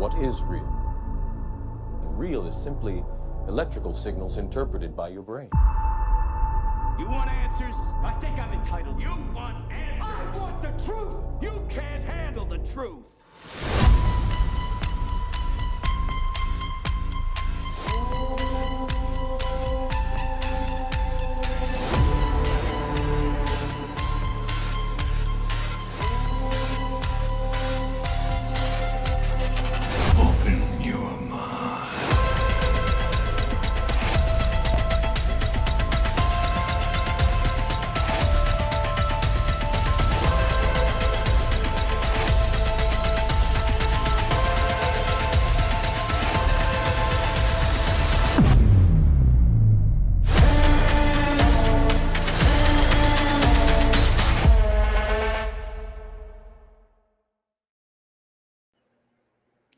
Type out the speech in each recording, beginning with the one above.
What is real? Real is simply electrical signals interpreted by your brain. You want answers? I think I'm entitled. You want answers? I want the truth! You can't handle the truth! Open your mind.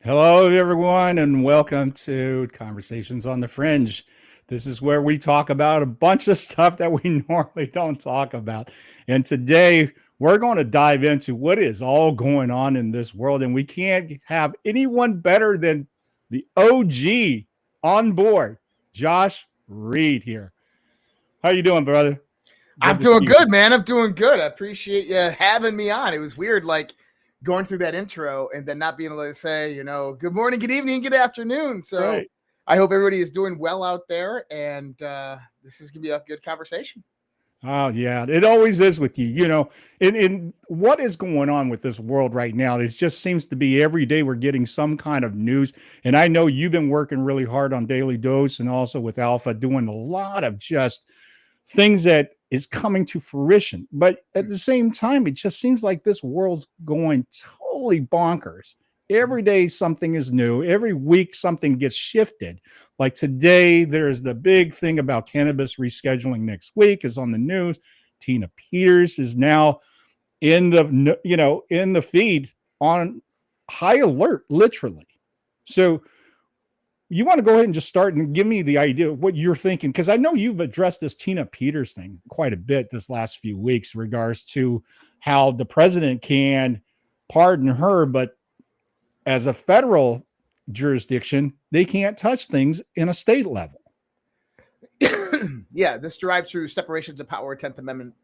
Hello, everyone, and welcome to Conversations on the Fringe. This is where we talk about a bunch of stuff that we normally don't talk about. And today we're going to dive into what is all going on in this world. And we can't have anyone better than the OG on board, Josh Reed here. How you doing, brother? I'm doing good, man. I'm doing good. I appreciate you having me on. It was weird, like, going through that intro and then not being able to say, good morning, good evening, good afternoon. So right. I hope everybody is doing well out there, and this is going to be a good conversation. Oh, yeah, it always is with you. In what is going on with this world right now, it just seems to be every day we're getting some kind of news. And I know you've been working really hard on Daily Dose and also with Alpha, doing a lot of just things that is coming to fruition. But at the same time, it just seems like this world's going totally bonkers. Every day something is new. Every week something gets shifted. Like today, there's the big thing about cannabis rescheduling next week is on the news. Tina Peters is now in the feed on high alert, literally. So you want to go ahead and just start and give me the idea of what you're thinking, because I know you've addressed this Tina Peters thing quite a bit this last few weeks in regards to how the president can pardon her, but as a federal jurisdiction, they can't touch things in a state level. Yeah, this derives through separations of power, 10th Amendment,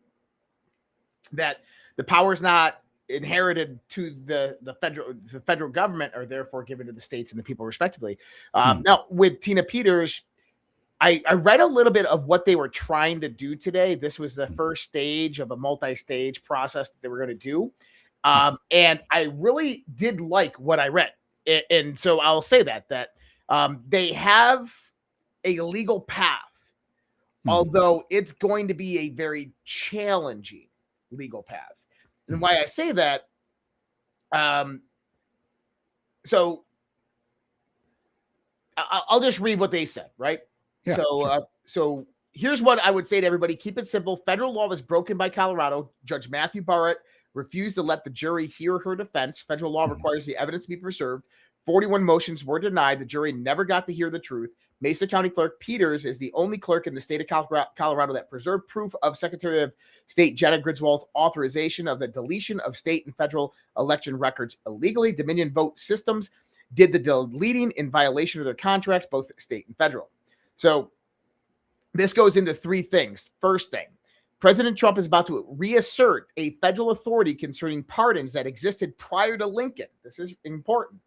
that the power is not inherited to the federal government, are therefore given to the states and the people respectively. Now with Tina Peters, I read a little bit of what they were trying to do today. This was the first stage of a multi-stage process that they were going to do. And I really did like what I read. And so I'll say that they have a legal path, although it's going to be a very challenging legal path. And why I say that, so I'll just read what they said, right? Yeah, so here's what I would say to everybody. Keep it simple. Federal law was broken by Colorado. Judge Matthew Barrett refused to let the jury hear her defense. Federal law requires the evidence to be preserved. 41 motions were denied. The jury never got to hear the truth. Mesa County Clerk Peters is the only clerk in the state of Colorado that preserved proof of Secretary of State Jenna Griswold's authorization of the deletion of state and federal election records illegally. Dominion Vote Systems did the deleting in violation of their contracts, both state and federal. So this goes into three things. First thing, President Trump is about to reassert a federal authority concerning pardons that existed prior to Lincoln. This is important.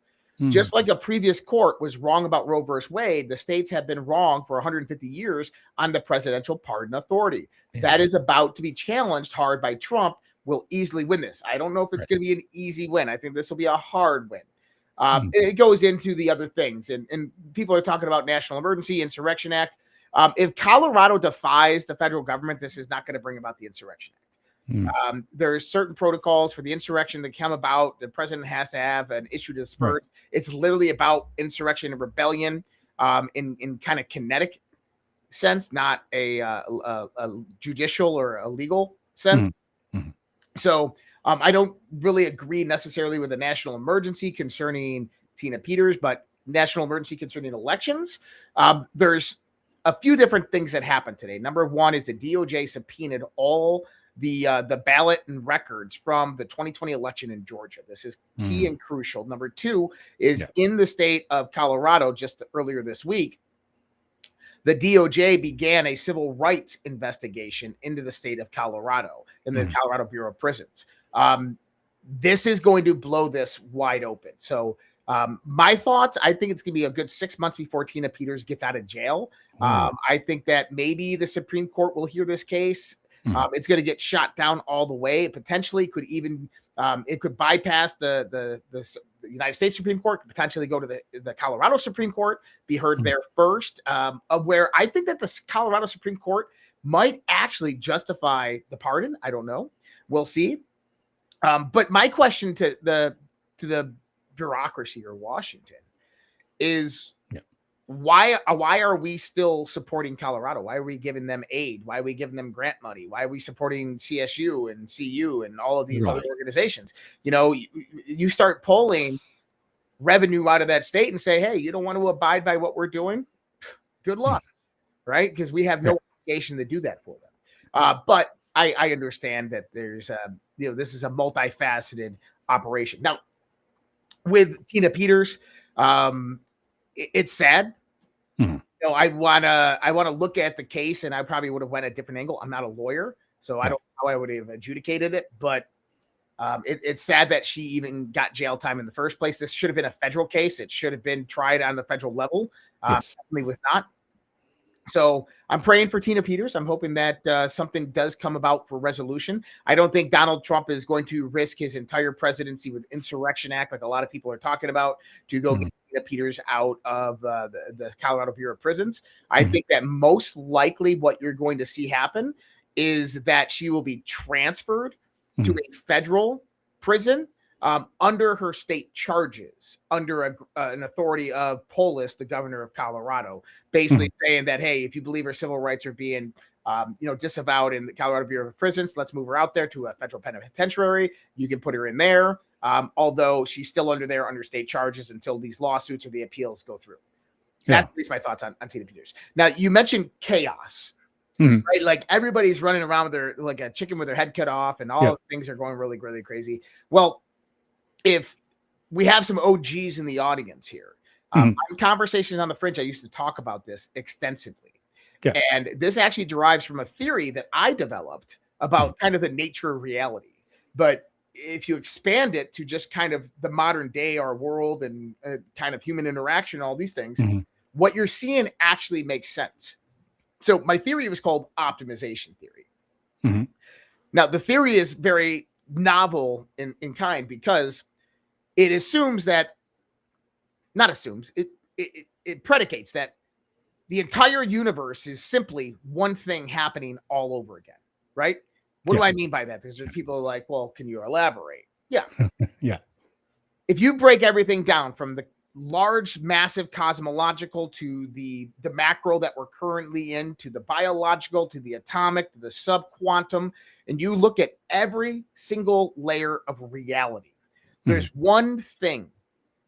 Just like a previous court was wrong about Roe versus Wade, the states have been wrong for 150 years on the presidential pardon authority. Yeah. That is about to be challenged hard by Trump. Will easily win this. I don't know if it's going to be an easy win. I think this will be a hard win. It goes into the other things. And people are talking about National Emergency, Insurrection Act. If Colorado defies the federal government, this is not going to bring about the Insurrection Act. There's certain protocols for the insurrection that come about. The president has to have an issue to disperse. It's literally about insurrection and rebellion in kind of kinetic sense, not a judicial or a legal sense. So I don't really agree necessarily with the national emergency concerning Tina Peters, but national emergency concerning elections. There's a few different things that happened today. Number one is the DOJ subpoenaed all the ballot and records from the 2020 election in Georgia. This is key and crucial. Number two is in the state of Colorado, just earlier this week, the DOJ began a civil rights investigation into the state of Colorado in the Colorado Bureau of Prisons. This is going to blow this wide open. So my thoughts, I think it's going to be a good 6 months before Tina Peters gets out of jail. I think that maybe the Supreme Court will hear this case. It's going to get shot down all the way. It potentially could even it could bypass the United States Supreme Court, could potentially go to the Colorado Supreme Court, be heard there first, of where I think that the Colorado Supreme Court might actually justify the pardon. I don't know. We'll see. But my question to the bureaucracy or Washington is why are we still supporting Colorado? Why are we giving them aid? Why are we giving them grant money? Why are we supporting CSU and CU and all of these other organizations? You know, you start pulling revenue out of that state and say, hey, you don't want to abide by what we're doing? Good luck, right? Because we have no obligation to do that for them. But I understand that there's this is a multifaceted operation. Now, with Tina Peters, it's sad. You know, I wanna look at the case, and I probably would have went a different angle. I'm not a lawyer, so I don't know how I would have adjudicated it, but it's sad that she even got jail time in the first place. This should have been a federal case. It should have been tried on the federal level. Definitely was not. So I'm praying for Tina Peters. I'm hoping that something does come about for resolution. I don't think Donald Trump is going to risk his entire presidency with Insurrection Act, like a lot of people are talking about, to go get Tina Peters out of the Colorado Bureau of Prisons. I think that most likely what you're going to see happen is that she will be transferred to a federal prison under her state charges, under an authority of Polis, the governor of Colorado, basically saying that, hey, if you believe her civil rights are being disavowed in the Colorado Bureau of Prisons, let's move her out there to a federal penitentiary. You can put her in there, although she's still under state charges until these lawsuits or the appeals go through. That's at least my thoughts on Tina Peters. Now, you mentioned chaos. Right, like everybody's running around with their like a chicken with their head cut off, and all things are going really, really crazy. Well, if we have some OGs in the audience here, in conversations on the Fringe, I used to talk about this extensively, and this actually derives from a theory that I developed about kind of the nature of reality. But if you expand it to just kind of the modern day, our world, and kind of human interaction, all these things, what you're seeing actually makes sense. So my theory was called optimization theory. Now, the theory is very novel in kind because it assumes that, not assumes, it predicates that the entire universe is simply one thing happening all over again, right? What do I mean by that? Because there's people like, well, can you elaborate? Yeah. If you break everything down from the large, massive cosmological to the macro that we're currently in, to the biological, to the atomic, to the subquantum, and you look at every single layer of reality, there's one thing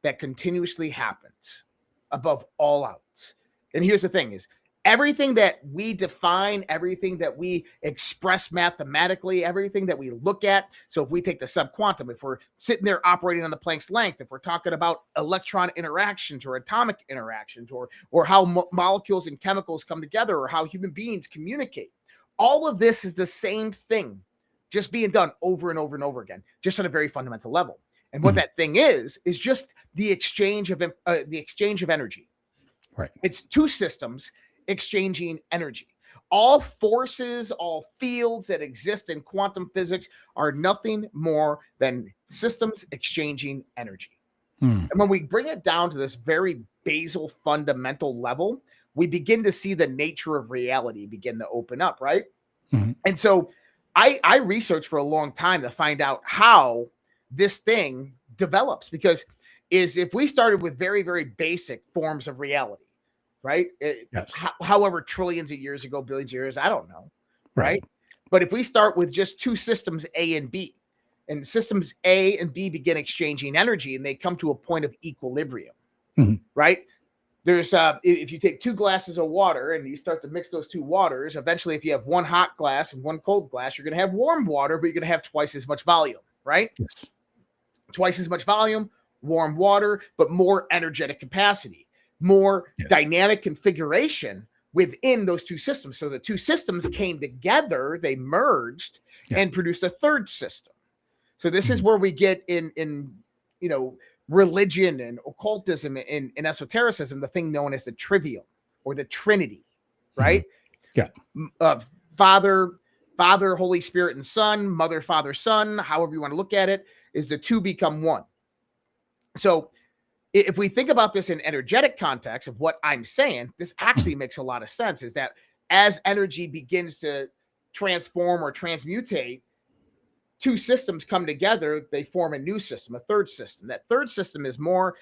that continuously happens above all else. And here's the thing is, everything that we define, everything that we express mathematically, everything that we look at. So if we take the subquantum, if we're sitting there operating on the Planck's length, if we're talking about electron interactions or atomic interactions, or how molecules and chemicals come together, or how human beings communicate, all of this is the same thing, just being done over and over and over again, just on a very fundamental level. And what that thing is just the exchange of energy. Right. It's two systems exchanging energy. All forces, all fields that exist in quantum physics are nothing more than systems exchanging energy. And when we bring it down to this very basal fundamental level, we begin to see the nature of reality begin to open up, right? And so I researched for a long time to find out how this thing develops, because if we started with very, very basic forms of reality, right? However, trillions of years ago, billions of years, I don't know. Right. But if we start with just two systems, A and B, and systems A and B begin exchanging energy and they come to a point of equilibrium, right? there's if you take 2 glasses of water and you start to mix those 2 waters, eventually if you have one hot glass and one cold glass, you're going to have warm water, but you're going to have twice as much volume, right? Yes. Twice as much volume, warm water, but more energetic capacity, more dynamic configuration within those 2 systems. So the 2 systems came together, they merged and produced a third system. So this is where we get in religion and occultism and esotericism, the thing known as the trivium or the Trinity, right? Father, Holy Spirit, and Son, Mother, Father, Son, however you want to look at it, is the 2 become one. So if we think about this in energetic context of what I'm saying, this actually makes a lot of sense, is that as energy begins to transform or transmutate, 2 systems come together, they form a new system, a third system. That third system is more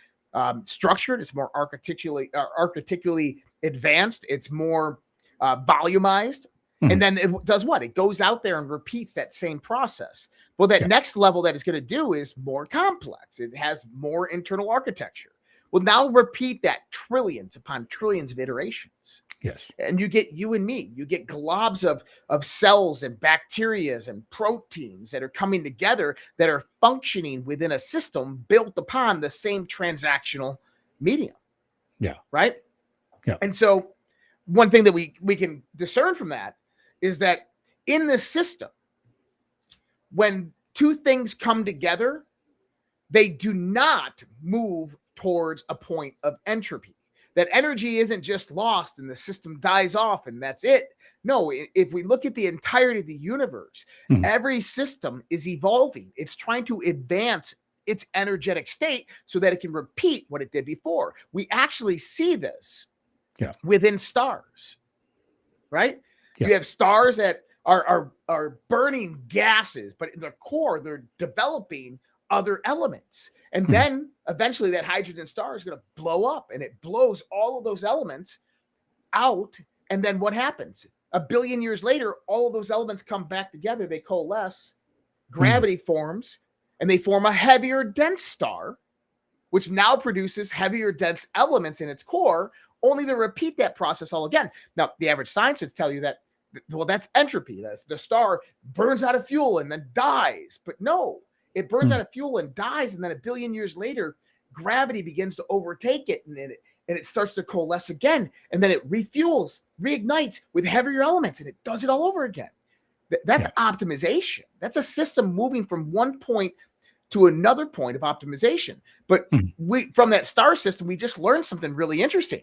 structured, it's more architecturally advanced, it's more volumized. And then it does what? It goes out there and repeats that same process. Well, that next level that it's going to do is more complex. It has more internal architecture. Well, now repeat that trillions upon trillions of iterations. Yes. And you get you and me. You get globs of cells and bacteria and proteins that are coming together that are functioning within a system built upon the same transactional medium. Yeah. Right? Yeah. And so one thing that we can discern from that is that in this system, when 2 things come together, they do not move towards a point of entropy. That energy isn't just lost and the system dies off and that's it. No, if we look at the entirety of the universe, every system is evolving. It's trying to advance its energetic state so that it can repeat what it did before. We actually see this within stars, right? You have stars that are burning gases, but in the core, they're developing other elements. And then eventually that hydrogen star is going to blow up and it blows all of those elements out. And then what happens? A billion years later, all of those elements come back together. They coalesce, gravity forms, and they form a heavier, dense star, which now produces heavier, dense elements in its core, only to repeat that process all again. Now, the average science would tell you that, well, that's entropy. That's the star burns out of fuel and then dies. But no, it burns out of fuel and dies. And then a billion years later, gravity begins to overtake it and it starts to coalesce again. And then it refuels, reignites with heavier elements and it does it all over again. That's optimization. That's a system moving from one point to another point of optimization. But from that star system, we just learned something really interesting.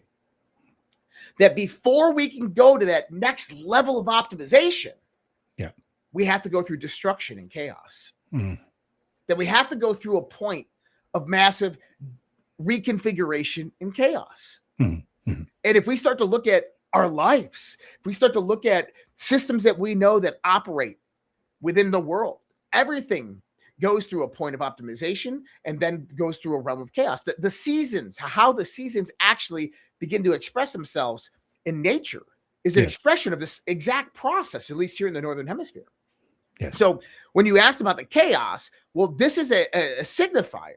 That before we can go to that next level of optimization, we have to go through destruction and chaos. That we have to go through a point of massive reconfiguration and chaos. And if we start to look at our lives, if we start to look at systems that we know that operate within the world, everything goes through a point of optimization and then goes through a realm of chaos. The seasons, how the seasons actually begin to express themselves in nature is an expression of this exact process, at least here in the Northern Hemisphere. So when you asked about the chaos, well, this is a signifier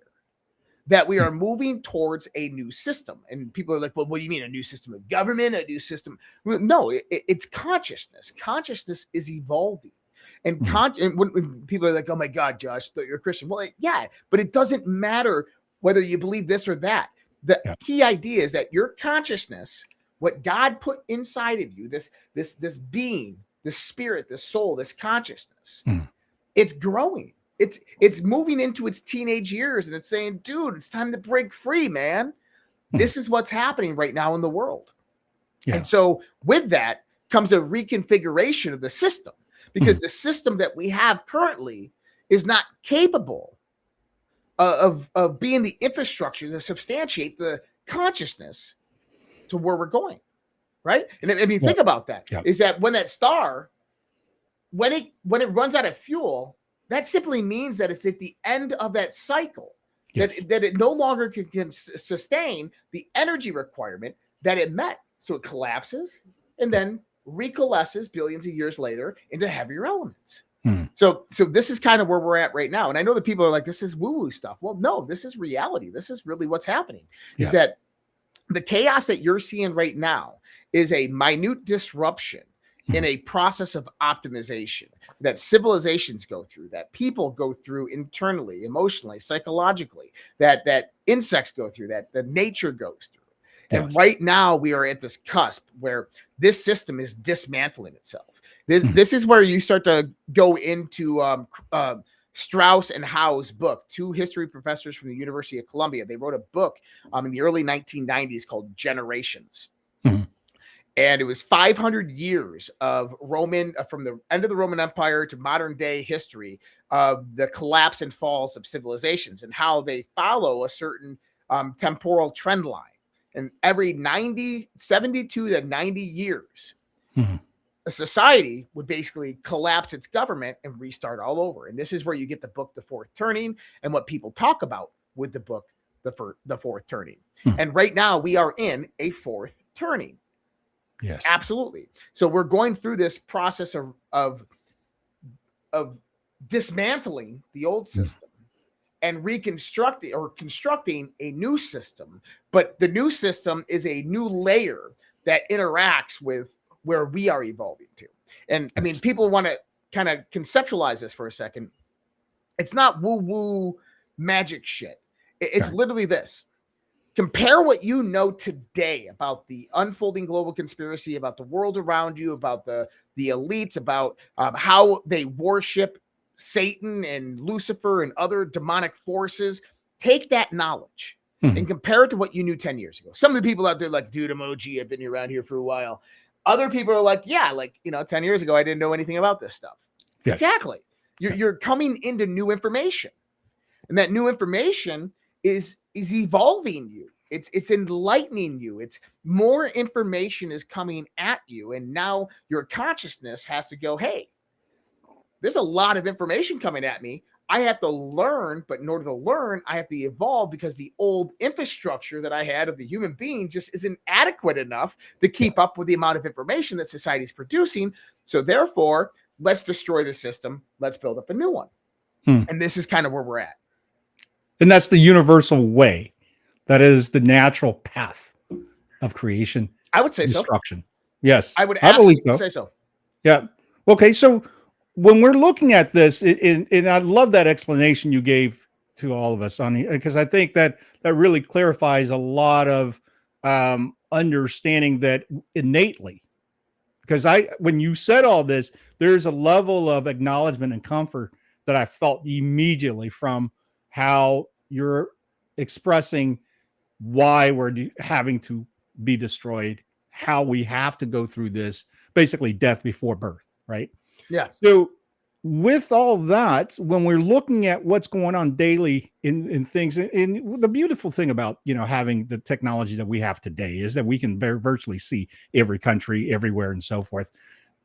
that we are moving towards a new system. And people are like, well, what do you mean a new system of government, a new system? No, it's consciousness. Consciousness is evolving. And, and when people are like, oh my God, Josh, you're a Christian. Well, but it doesn't matter whether you believe this or that. The key idea is that your consciousness, what God put inside of you, this being, this spirit, this soul, this consciousness, it's growing. It's moving into its teenage years and it's saying, dude, it's time to break free, man. This is what's happening right now in the world. And so with that comes a reconfiguration of the system, because the system that we have currently is not capable of being the infrastructure to substantiate the consciousness to where we're going. Right. And I mean, think about that, is that when that star, when it runs out of fuel, that simply means that it's at the end of that cycle, that it no longer can sustain the energy requirement that it met. So it collapses and then recoalesces billions of years later into heavier elements. So this is kind of where we're at right now. And I know that people are like, this is woo-woo stuff. Well, no, this is reality. This is really what's happening, is that The chaos that you're seeing right now is a minute disruption in a process of optimization that civilizations go through, that people go through internally, emotionally, psychologically, that insects go through, that the nature goes through. And right now we are at this cusp where this system is dismantling itself. This is where you start to go into Strauss and Howe's book, two history professors from the University of Columbia. They wrote a book in the early 1990s called Generations. And it was 500 years of Roman, from the end of the Roman Empire to modern day history of the collapse and falls of civilizations and how they follow a certain temporal trend line. And every 72 to 90 years, a society would basically collapse its government and restart all over. And this is where you get the book, The Fourth Turning, and what people talk about with the book, The Fourth Turning. And right now we are in a fourth turning. Yes, absolutely. So we're going through this process of dismantling the old system and constructing a new system. But the new system is a new layer that interacts with where we are evolving to. And I mean, people want to kind of conceptualize this for a second. It's not woo-woo magic shit. It's literally this. Compare what you know today about the unfolding global conspiracy, about the world around you, about the elites, about how they worship Satan and Lucifer and other demonic forces. Take that knowledge and compare it to what you knew 10 years ago. Some of the people out there like, dude, emoji, I've been around here for a while. Other people are like, yeah, like, 10 years ago, I didn't know anything about this stuff. Yes. Exactly. You're coming into new information, and that new information is evolving you. It's enlightening you. It's more information is coming at you. And now your consciousness has to go, hey, there's a lot of information coming at me. I have to learn, but in order to learn, I have to evolve because the old infrastructure that I had of the human being just isn't adequate enough to keep up with the amount of information that society is producing. So therefore, let's destroy the system. Let's build up a new one. And this is kind of where we're at. And that's the universal way. That is the natural path of creation. I would say destruction. So. Yes. I would absolutely say so. Yeah. Okay. So when we're looking at this, and I love that explanation you gave to all of us on, because I think that really clarifies a lot of understanding that innately. Because when you said all this, there's a level of acknowledgement and comfort that I felt immediately from how you're expressing why we're having to be destroyed, how we have to go through this, basically death before birth, right? Yeah. So with all that, when we're looking at what's going on daily in things, and the beautiful thing about, having the technology that we have today is that we can virtually see every country, everywhere, and so forth.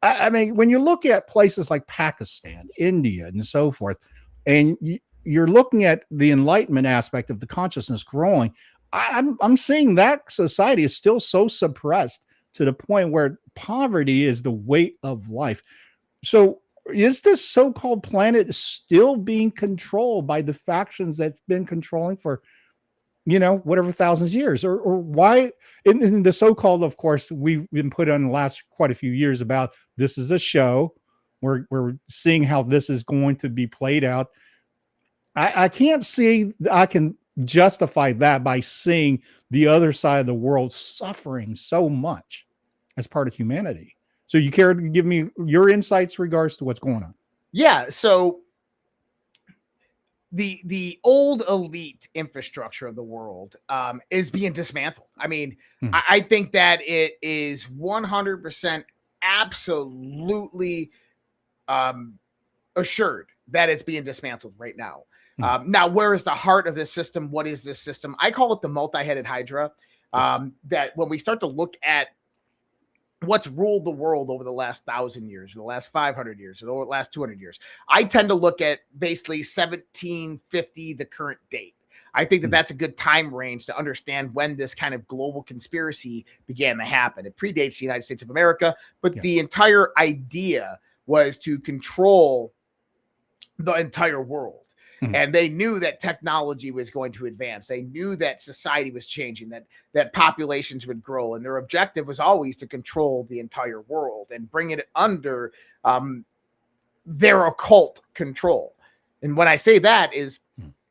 I mean, when you look at places like Pakistan, India, and so forth, and you're looking at the enlightenment aspect of the consciousness growing, I'm seeing that society is still so suppressed to the point where poverty is the weight of life. So is this so-called planet still being controlled by the factions that's been controlling for, whatever thousands of years, or why in the so-called, of course, we've been put on the last quite a few years about this is a show. We're seeing how this is going to be played out. I can't see I can justify that by seeing the other side of the world suffering so much as part of humanity. So you care to give me your insights regards to what's going on? Yeah. So the old elite infrastructure of the world is being dismantled. I mean, I think that it is 100% absolutely assured that it's being dismantled right now. Now, where is the heart of this system? What is this system? I call it the multi-headed hydra. That when we start to look at what's ruled the world over the last 1,000 years, or the last 500 years, or the last 200 years, I tend to look at basically 1750, the current date. I think that that's a good time range to understand when this kind of global conspiracy began to happen. It predates the United States of America, but the entire idea was to control the entire world. And they knew that technology was going to advance. They knew that society was changing, that populations would grow. And their objective was always to control the entire world and bring it under their occult control. And when I say that is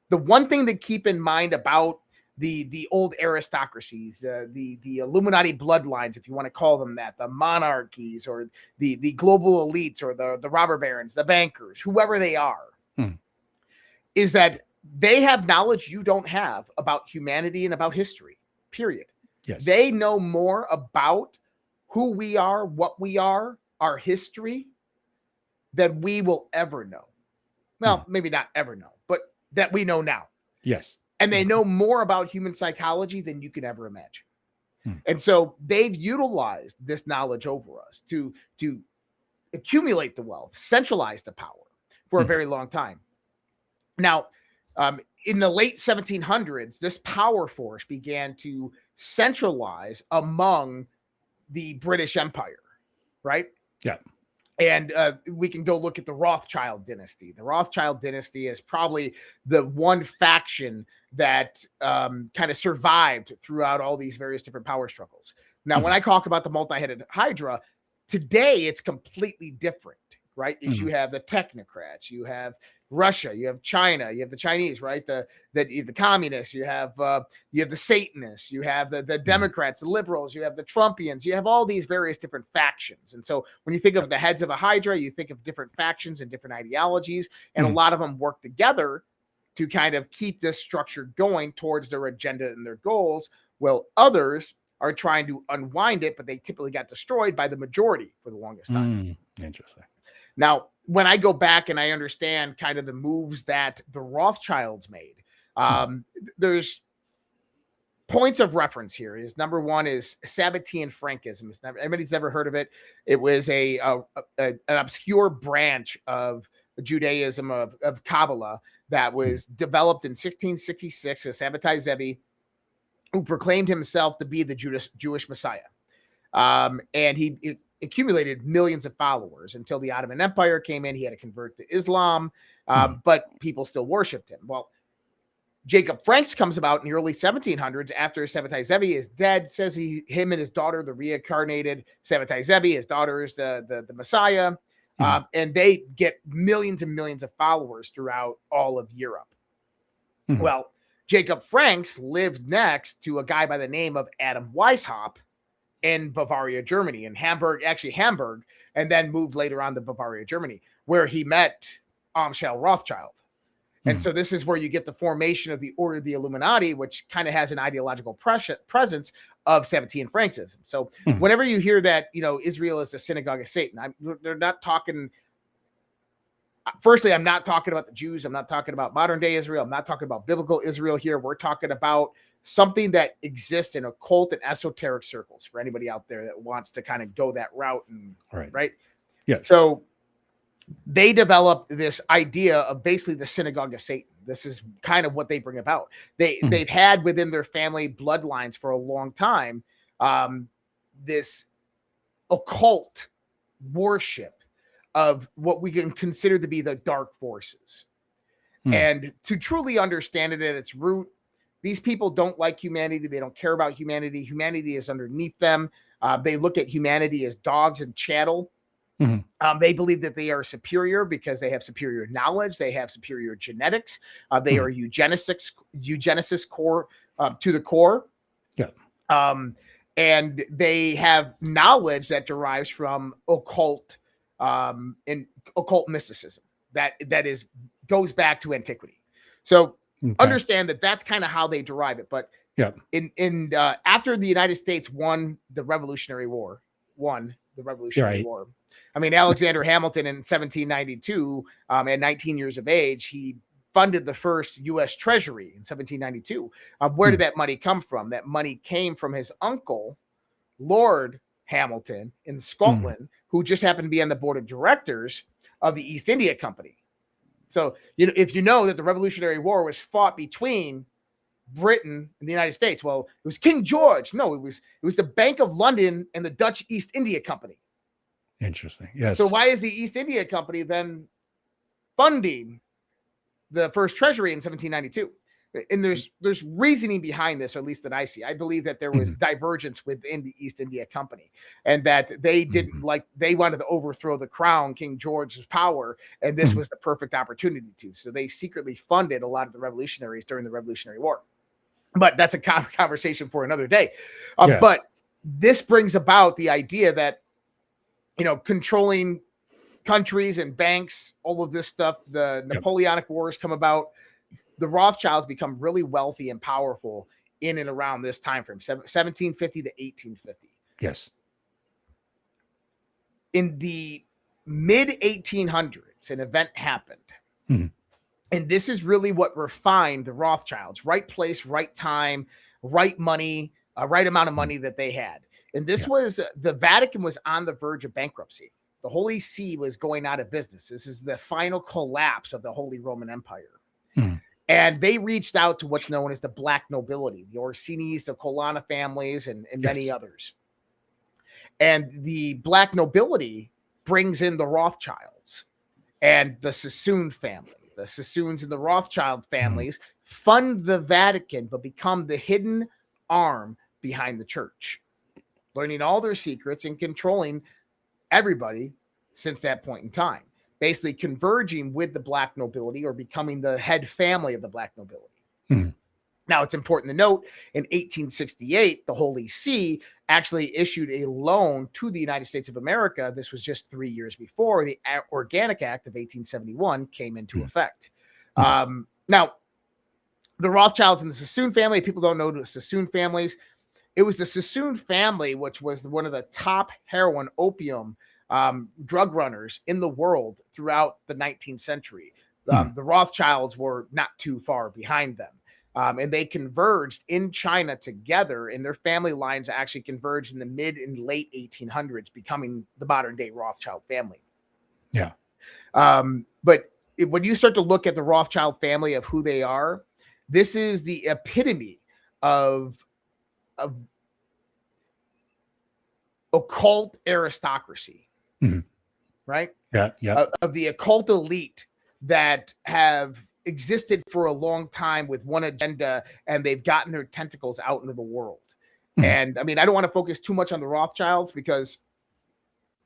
the one thing to keep in mind about the old aristocracies, the Illuminati bloodlines, if you want to call them that, the monarchies or the global elites or the robber barons, the bankers, whoever they are, is that they have knowledge you don't have about humanity and about history, period. Yes. They know more about who we are, what we are, our history, than we will ever know. Well, maybe not ever know, but that we know now. Yes. And they know more about human psychology than you can ever imagine. And so they've utilized this knowledge over us to accumulate the wealth, centralize the power for a very long time. Now, in the late 1700s, this power force began to centralize among the British Empire, right? Yeah. And we can go look at the Rothschild dynasty. The Rothschild dynasty is probably the one faction that kind of survived throughout all these various different power struggles. Now, when I talk about the multi-headed Hydra, today it's completely different, right? Is you have the technocrats, you have Russia, you have China, you have the Chinese, right? The communists, you have the Satanists, you have the Democrats, the liberals, you have the Trumpians, you have all these various different factions. And so when you think of the heads of a Hydra, you think of different factions and different ideologies, and a lot of them work together to kind of keep this structure going towards their agenda and their goals, while others are trying to unwind it, but they typically got destroyed by the majority for the longest time. Interesting. Now, when I go back and I understand kind of the moves that the Rothschilds made, there's points of reference here. Is number one is Sabbatean Frankism. Everybody's never heard of it. It was an obscure branch of Judaism, of Kabbalah, that was developed in 1666 with Sabbatai Zevi, who proclaimed himself to be the Jewish Messiah. And he accumulated millions of followers until the Ottoman Empire came in. He had to convert to Islam, but people still worshipped him. Well, Jacob Franks comes about in the early 1700s after Sabbatai Zevi is dead, says him and his daughter, the reincarnated Sabbatai Zevi, his daughter is the Messiah, and they get millions and millions of followers throughout all of Europe. Well, Jacob Franks lived next to a guy by the name of Adam Weishaupt in Bavaria, Germany, in Hamburg, and then moved later on to Bavaria, Germany, where he met Amschel Rothschild. And so this is where you get the formation of the Order of the Illuminati, which kind of has an ideological presence of Sabbatean Franksism. So whenever you hear that, Israel is the synagogue of Satan, they're not talking. Firstly, I'm not talking about the Jews. I'm not talking about modern day Israel. I'm not talking about biblical Israel here. We're talking about something that exists in occult and esoteric circles for anybody out there that wants to kind of go that route. And right. Yeah. So they developed this idea of basically the synagogue of Satan. This is kind of what they bring about. They've had within their family bloodlines for a long time, this occult worship of what we can consider to be the dark forces. And to truly understand it at its root, these people don't like humanity. They don't care about humanity. Humanity is underneath them. They look at humanity as dogs and chattel. They believe that they are superior because they have superior knowledge. They have superior genetics. They are eugenicists core to the core. Yeah. And they have knowledge that derives from occult and occult mysticism that goes back to antiquity. So understand that that's kind of how they derive it. But in after the United States won the Revolutionary War, I mean, Alexander Hamilton in 1792, at 19 years of age, he funded the first U.S. Treasury in 1792. Where did that money come from? That money came from his uncle, Lord Hamilton in Scotland, who just happened to be on the board of directors of the East India Company. So, if you know that the Revolutionary War was fought between Britain and the United States, well, it was King George. No, it was the Bank of London and the Dutch East India Company. Interesting. Yes. So why is the East India Company then funding the first treasury in 1792. And there's reasoning behind this, or at least that I see. I believe that there was divergence within the East India Company, and that they didn't they wanted to overthrow the crown, King George's power, and this was the perfect opportunity to. So they secretly funded a lot of the revolutionaries during the Revolutionary War. But that's a conversation for another day. But this brings about the idea that, controlling countries and banks, all of this stuff, the Napoleonic Wars come about. The Rothschilds become really wealthy and powerful in and around this time frame, 1750 to 1850. Yes. In the mid 1800s, an event happened. And this is really what refined the Rothschilds: right place, right time, right money, right amount of money that they had. And this was, the Vatican was on the verge of bankruptcy. The Holy See was going out of business. This is the final collapse of the Holy Roman Empire. And they reached out to what's known as the Black nobility, the Orsinis, the Colonna families, and many others. And the Black nobility brings in the Rothschilds and the Sassoon family. The Sassoons and the Rothschild families fund the Vatican, but become the hidden arm behind the church, learning all their secrets and controlling everybody since that point in time, basically converging with the Black nobility or becoming the head family of the Black nobility. Now, it's important to note, in 1868, the Holy See actually issued a loan to the United States of America. This was just 3 years before the Organic Act of 1871 came into effect. Now, the Rothschilds and the Sassoon family, people don't know the Sassoon families. It was the Sassoon family, which was one of the top heroin, opium drug runners in the world throughout the 19th century. The Rothschilds were not too far behind them. And they converged in China together, and their family lines actually converged in the mid and late 1800s, becoming the modern day Rothschild family. But when you start to look at the Rothschild family of who they are, this is the epitome of occult aristocracy, right? Of the occult elite that have existed for a long time with one agenda, and they've gotten their tentacles out into the world. And I mean, I don't want to focus too much on the Rothschilds, because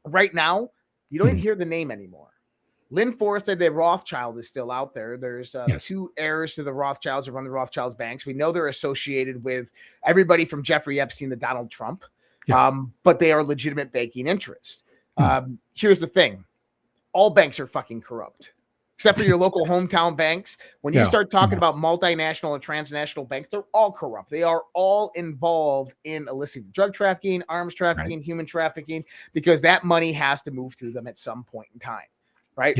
right now you don't even hear the name anymore. Lynn Forrester, the Rothschild, is still out there. There's two heirs to the Rothschilds who run the Rothschilds banks. We know they're associated with everybody from Jeffrey Epstein to Donald Trump, but they are legitimate banking interests. Here's the thing. All banks are fucking corrupt, except for your local hometown banks. When you start talking about multinational and transnational banks, they're all corrupt. They are all involved in illicit drug trafficking, arms trafficking, human trafficking, because that money has to move through them at some point in time. Right?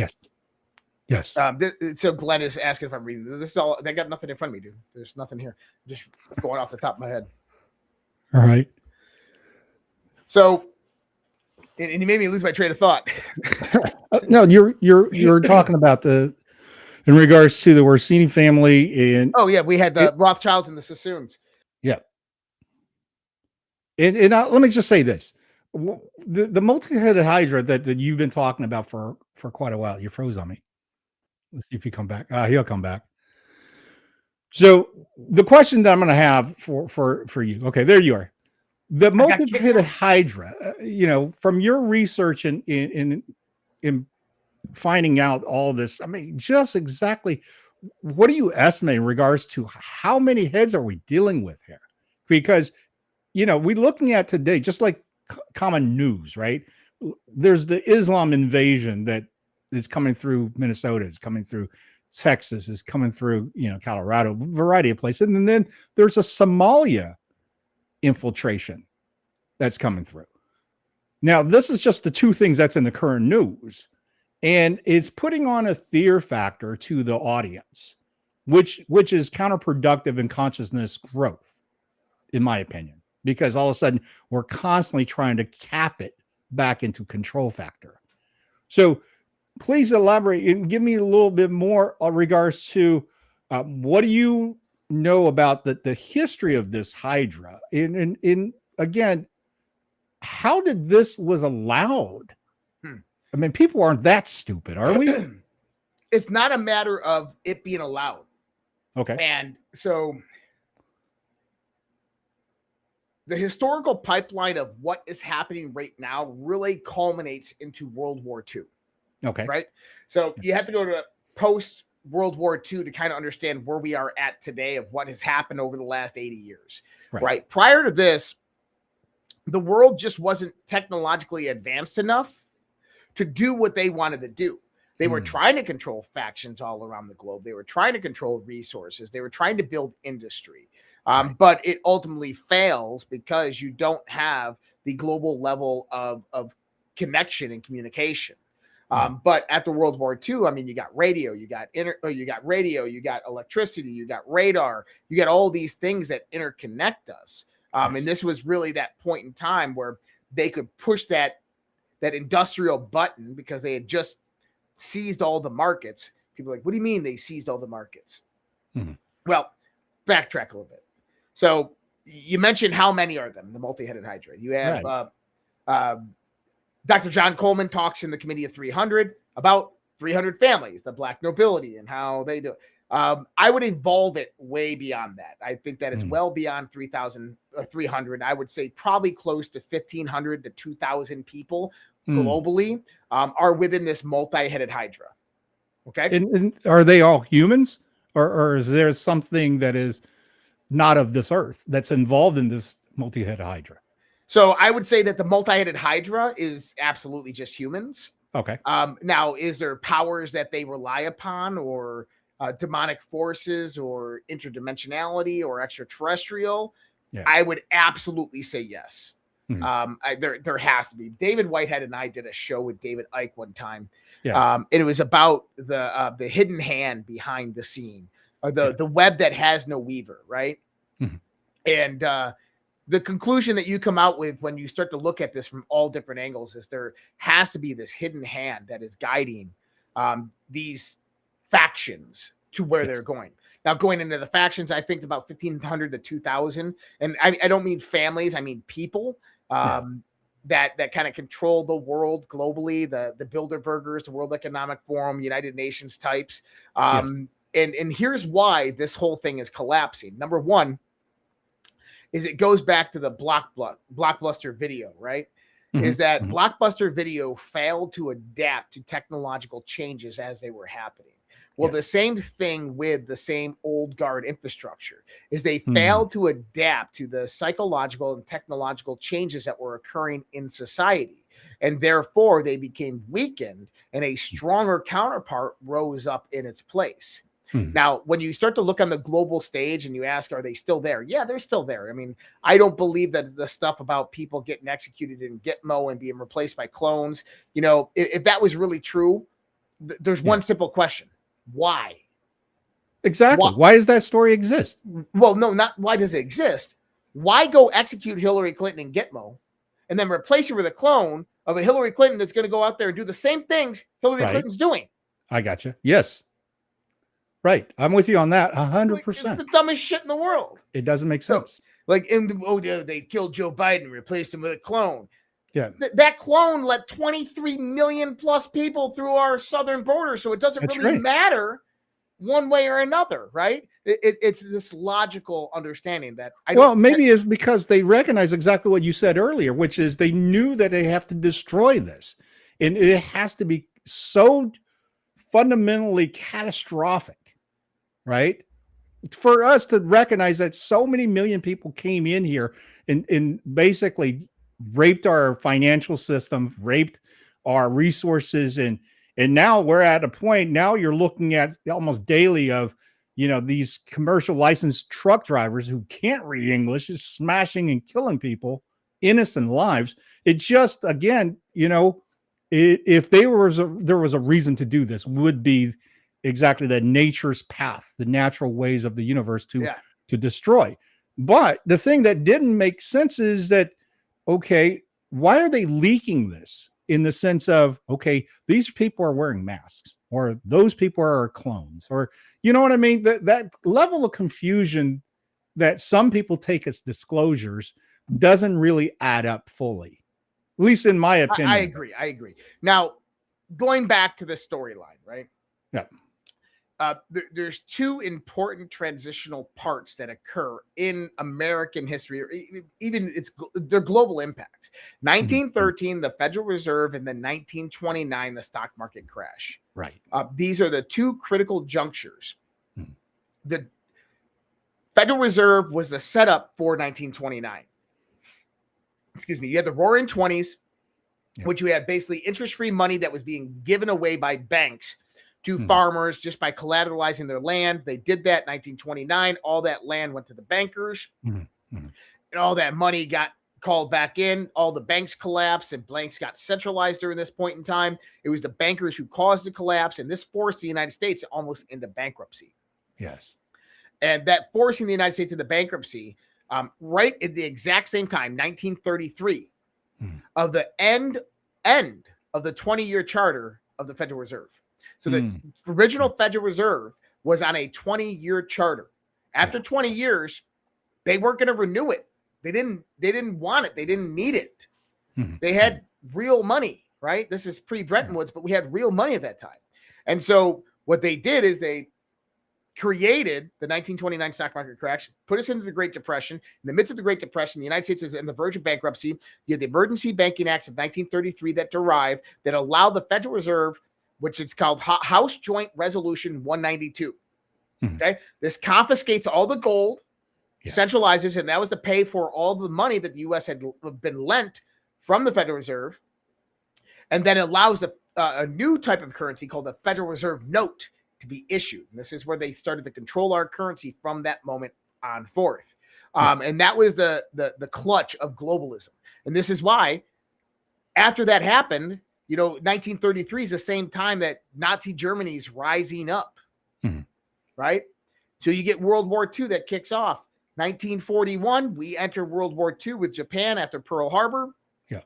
Yes. So Glenn is asking if I'm reading this. Is all. They got nothing in front of me, dude. There's nothing here. Just going off the top of my head. All right. So, and you made me lose my train of thought. No, you're talking about in regards to the Orsini family, and we had the Rothschilds and the Sassoons. And let me just say this. The multi-headed hydra that you've been talking about for quite a while. You froze on me. Let's see if you come back. He'll come back. So the question that I'm going to have for you. Okay, there you are. The multi-headed hydra. From your research in finding out all this, I mean, just exactly what do you estimate in regards to how many heads are we dealing with here? Because we're looking at today, just like common news, right? There's the Islam invasion that is coming through Minnesota, it's coming through Texas, is coming through Colorado, a variety of places, and then there's a Somalia infiltration that's coming through. Now, this is just the two things that's in the current news, and it's putting on a fear factor to the audience, which is counterproductive in consciousness growth, in my opinion. Because all of a sudden we're constantly trying to cap it back into control factor. So please elaborate and give me a little bit more in regards to what do you know about the history of this Hydra? In again, how did this was allowed? I mean, people aren't that stupid, are we? it's not a matter of it being allowed. Okay. And so the historical pipeline of what is happening right now really culminates into World War II. Okay. Right. So you have to go to post World War II to kind of understand where we are at today of what has happened over the last 80 years. Right. Prior to this, the world just wasn't technologically advanced enough to do what they wanted to do. They were trying to control factions all around the globe. They were trying to control resources. They were trying to build industry. But it ultimately fails because you don't have the global level of connection and communication. But after World War II, I mean, you got radio, you got radio, you got electricity, you got radar, you got all these things that interconnect us. And this was really that point in time where they could push that industrial button because they had just seized all the markets. People are like, what do you mean they seized all the markets? Well, backtrack a little bit. So you mentioned how many are them, the multi-headed hydra. You have Dr. John Coleman talks in the Committee of 300 about 300 families, the Black nobility, and how they do it. I would evolve it way beyond that. I think that it's well beyond 3,000 or 300. I would say probably close to 1,500 to 2,000 people globally are within this multi-headed hydra. Okay. And are they all humans, or is there something that is not of this earth that's involved in this multi-headed hydra? So I would say that the multi-headed hydra is absolutely just humans. Okay. Now, is there powers that they rely upon, or demonic forces, or interdimensionality, or extraterrestrial? Yeah. I would absolutely say yes. There has to be. David Whitehead and I did a show with David Icke one time. Yeah. And it was about the hidden hand behind the scene, or the web that has no weaver, right? And the conclusion that you come out with when you start to look at this from all different angles is there has to be this hidden hand that is guiding these factions to where they're going. Now, going into the factions, I think about 1,500 to 2,000. And I don't mean families, I mean people that kind of control the world globally, the Bilderbergers, the World Economic Forum, United Nations types. And here's why this whole thing is collapsing. Number one is it goes back to the Blockbuster Video, right? Is that Blockbuster Video failed to adapt to technological changes as they were happening. Well, the same thing with the same old guard infrastructure is they failed to adapt to the psychological and technological changes that were occurring in society. And therefore, they became weakened and a stronger counterpart rose up in its place. Now, when you start to look on the global stage and you ask, are they still there? Yeah, they're still there. I mean, I don't believe that the stuff about people getting executed in Gitmo and being replaced by clones, you know, if that was really true, there's one simple question. Why? Exactly. Why does that story exist? Well, no, not why does it exist? Why go execute Hillary Clinton in Gitmo and then replace her with a clone of a Hillary Clinton that's going to go out there and do the same things Hillary Clinton's doing? I got you. Yes. Right. I'm with you on that 100%. It's the dumbest shit in the world. It doesn't make sense. So, they killed Joe Biden and replaced him with a clone. Yeah. That clone let 23 million plus people through our southern border. So it doesn't really matter one way or another, right? It's this logical understanding that maybe it's because they recognize exactly what you said earlier, which is they knew that they have to destroy this. And it has to be so fundamentally catastrophic, right? For us to recognize that so many million people came in here and basically raped our financial system, raped our resources, and now we're at a point. Now you're looking at almost daily of, you know, these commercial licensed truck drivers who can't read English is smashing and killing people, innocent lives. It just, again, you know, if there was a reason to do this, would be exactly the nature's path, the natural ways of the universe to destroy. But the thing that didn't make sense is that, okay, why are they leaking this in the sense of, okay, these people are wearing masks, or those people are clones, or, you know what I mean? That level of confusion that some people take as disclosures doesn't really add up fully, at least in my opinion. I agree. Now, going back to the storyline, right? Yeah. there's two important transitional parts that occur in American history, or even their global impacts. 1913, the Federal Reserve, and then 1929, the stock market crash. Right. These are the two critical junctures. The Federal Reserve was the setup for 1929. Excuse me. You had the Roaring 20s, which you had basically interest-free money that was being given away by banks to farmers just by collateralizing their land. They did that in 1929. All that land went to the bankers, and all that money got called back in. All the banks collapsed, and banks got centralized during this point in time. It was the bankers who caused the collapse, and this forced the United States almost into bankruptcy. Yes. And that forcing the United States into bankruptcy, right at the exact same time, 1933, of the end of the 20-year charter of the Federal Reserve. So the original Federal Reserve was on a 20-year charter. After 20 years, they weren't going to renew it. They didn't want it. They didn't need it. They had real money, right? This is pre-Bretton Woods, but we had real money at that time. And so what they did is they created the 1929 stock market crash, put us into the Great Depression. In the midst of the Great Depression, the United States is on the verge of bankruptcy. You had the Emergency Banking Acts of 1933 that allowed the Federal Reserve, which it's called House Joint Resolution 192. Okay. This confiscates all the gold, centralizes, and that was to pay for all the money that the U.S. had been lent from the Federal Reserve. And then allows a new type of currency called the Federal Reserve Note to be issued. And this is where they started to control our currency from that moment on forth. And that was the clutch of globalism. And this is why after that happened, 1933 is the same time that Nazi Germany's rising up, right? So you get World War II that kicks off. 1941, we enter World War II with Japan after Pearl Harbor. Yeah.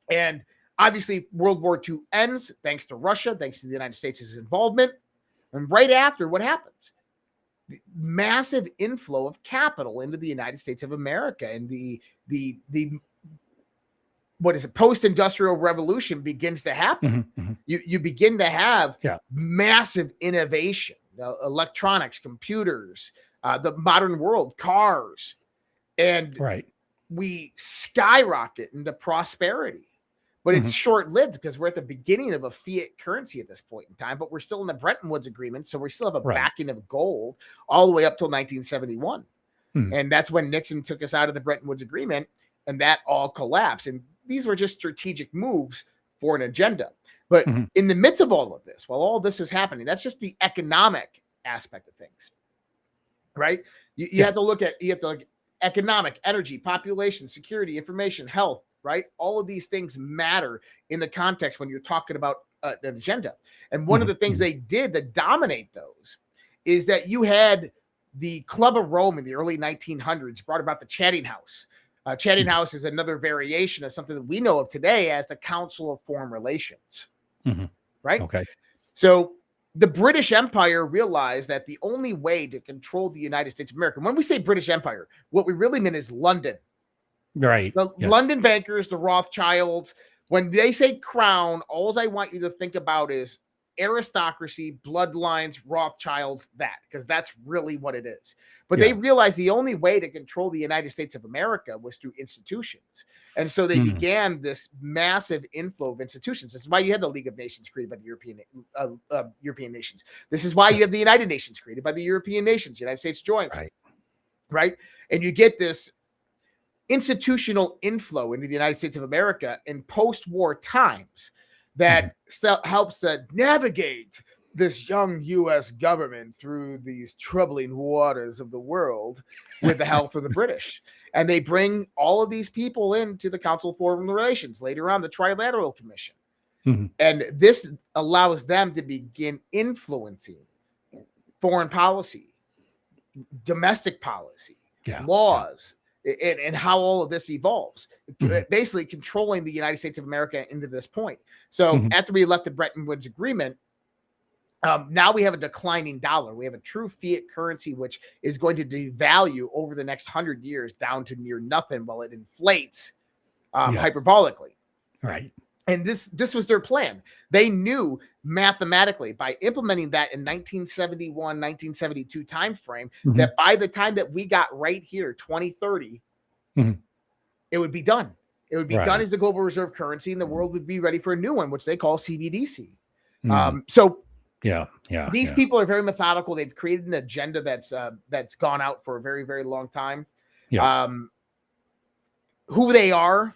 And obviously World War II ends thanks to Russia, thanks to the United States' involvement. And right after, what happens? The massive inflow of capital into the United States of America, and the what is it? Post-industrial revolution begins to happen. You begin to have massive innovation, electronics, computers, the modern world, cars, and we skyrocket into prosperity. But it's short-lived because we're at the beginning of a fiat currency at this point in time, but we're still in the Bretton Woods Agreement, so we still have a backing of gold all the way up till 1971. And that's when Nixon took us out of the Bretton Woods Agreement, and that all collapsed. And these were just strategic moves for an agenda. But in the midst of all of this, while all this was happening, that's just the economic aspect of things, right? You have to look at economic, energy, population, security, information, health, right? All of these things matter in the context when you're talking about an agenda. And one of the things they did to dominate those is that you had the Club of Rome in the early 1900s brought about the Chatting House. Chatting House is another variation of something that we know of today as the Council of Foreign Relations, right? Okay. So the British Empire realized that the only way to control the United States of America, when we say British Empire, what we really mean is London. Right. The London bankers, the Rothschilds, when they say crown, all I want you to think about is aristocracy, bloodlines, Rothschilds, because that's really what it is. But they realized the only way to control the United States of America was through institutions. And so they began this massive inflow of institutions. This is why you had the League of Nations created by the European nations. This is why you have the United Nations created by the European nations. The United States joins. Right? And you get this institutional inflow into the United States of America in post-war times that helps to navigate this young U.S. government through these troubling waters of the world with the help of the British. And they bring all of these people into the Council of Foreign Relations, later on the Trilateral Commission. And this allows them to begin influencing foreign policy, domestic policy, laws, and how all of this evolves, basically controlling the United States of America into this point. So after we left the Bretton Woods Agreement, now we have a declining dollar. We have a true fiat currency, which is going to devalue over the next 100 years down to near nothing while it inflates hyperbolically. Right. And this was their plan. They knew mathematically by implementing that in 1971, 1972 timeframe, that by the time that we got right here, 2030, it would be done. It would be done as the global reserve currency, and the world would be ready for a new one, which they call CBDC. So these people are very methodical. They've created an agenda that's gone out for a very, very long time. Who they are,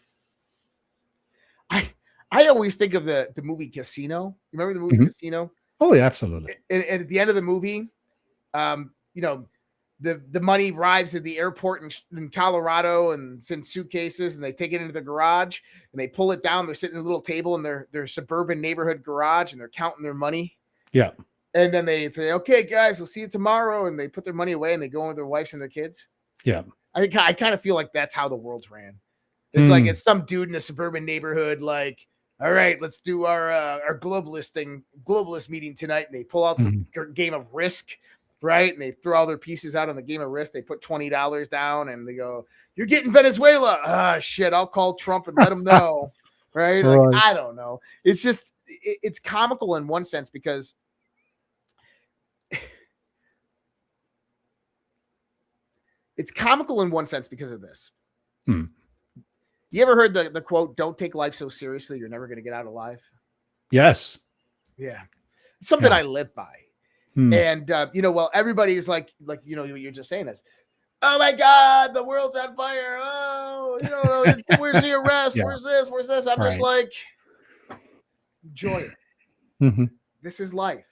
I always think of the movie Casino. You remember the movie Casino? Oh, yeah, absolutely. And at the end of the movie, you know, the money arrives at the airport in Colorado, and it's in suitcases, and they take it into the garage and they pull it down. They're sitting at a little table in their suburban neighborhood garage, and they're counting their money. Yeah. And then they say, "Okay, guys, we'll see you tomorrow." And they put their money away and they go in with their wives and their kids. Yeah. I kind of feel like that's how the world's ran. It's like it's some dude in a suburban neighborhood, like, all right, let's do our globalist meeting tonight. And they pull out the game of Risk, right? And they throw all their pieces out on the game of Risk. They put $20 down and they go, "You're getting Venezuela." Ah, shit, I'll call Trump and let him know. Right? Like, I don't know. It's just, it's comical in one sense because of this. You ever heard the quote, "Don't take life so seriously, you're never going to get out alive"? Yes. Yeah. It's something I live by. And, you know, well, everybody is like, you know, you're just saying this. "Oh my God, the world's on fire. Oh, you know, where's the arrest? Where's this? Where's this?" I'm just like, enjoy it. This is life.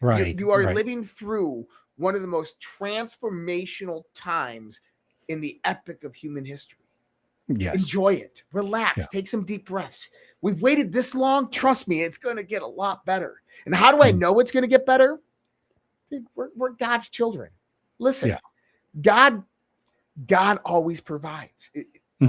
Right. You are living through one of the most transformational times in the epic of human history. Yes. Enjoy it. Relax. Take some deep breaths. We've waited this long. Trust me, it's going to get a lot better. And how do I know it's going to get better? Dude, we're God's children. Listen, God always provides.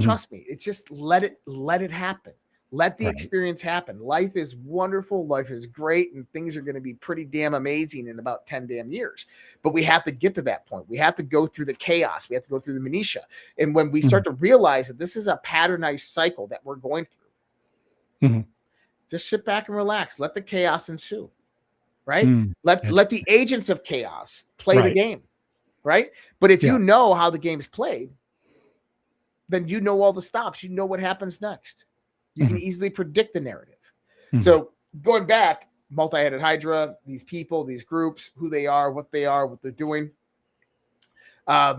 Trust me. It's just let it happen. Let the experience happen. Life is wonderful. Life is great. And things are going to be pretty damn amazing in about 10 damn years. But we have to get to that point. We have to go through the chaos. We have to go through the minutia. And when we start to realize that this is a patternized cycle that we're going through, just sit back and relax. Let the chaos ensue, right? Let the agents of chaos play the game, right? But if you know how the game is played, then you know all the stops. You know what happens next. You can easily predict the narrative. So going back, multi-headed Hydra, these people, these groups, who they are, what they're doing. I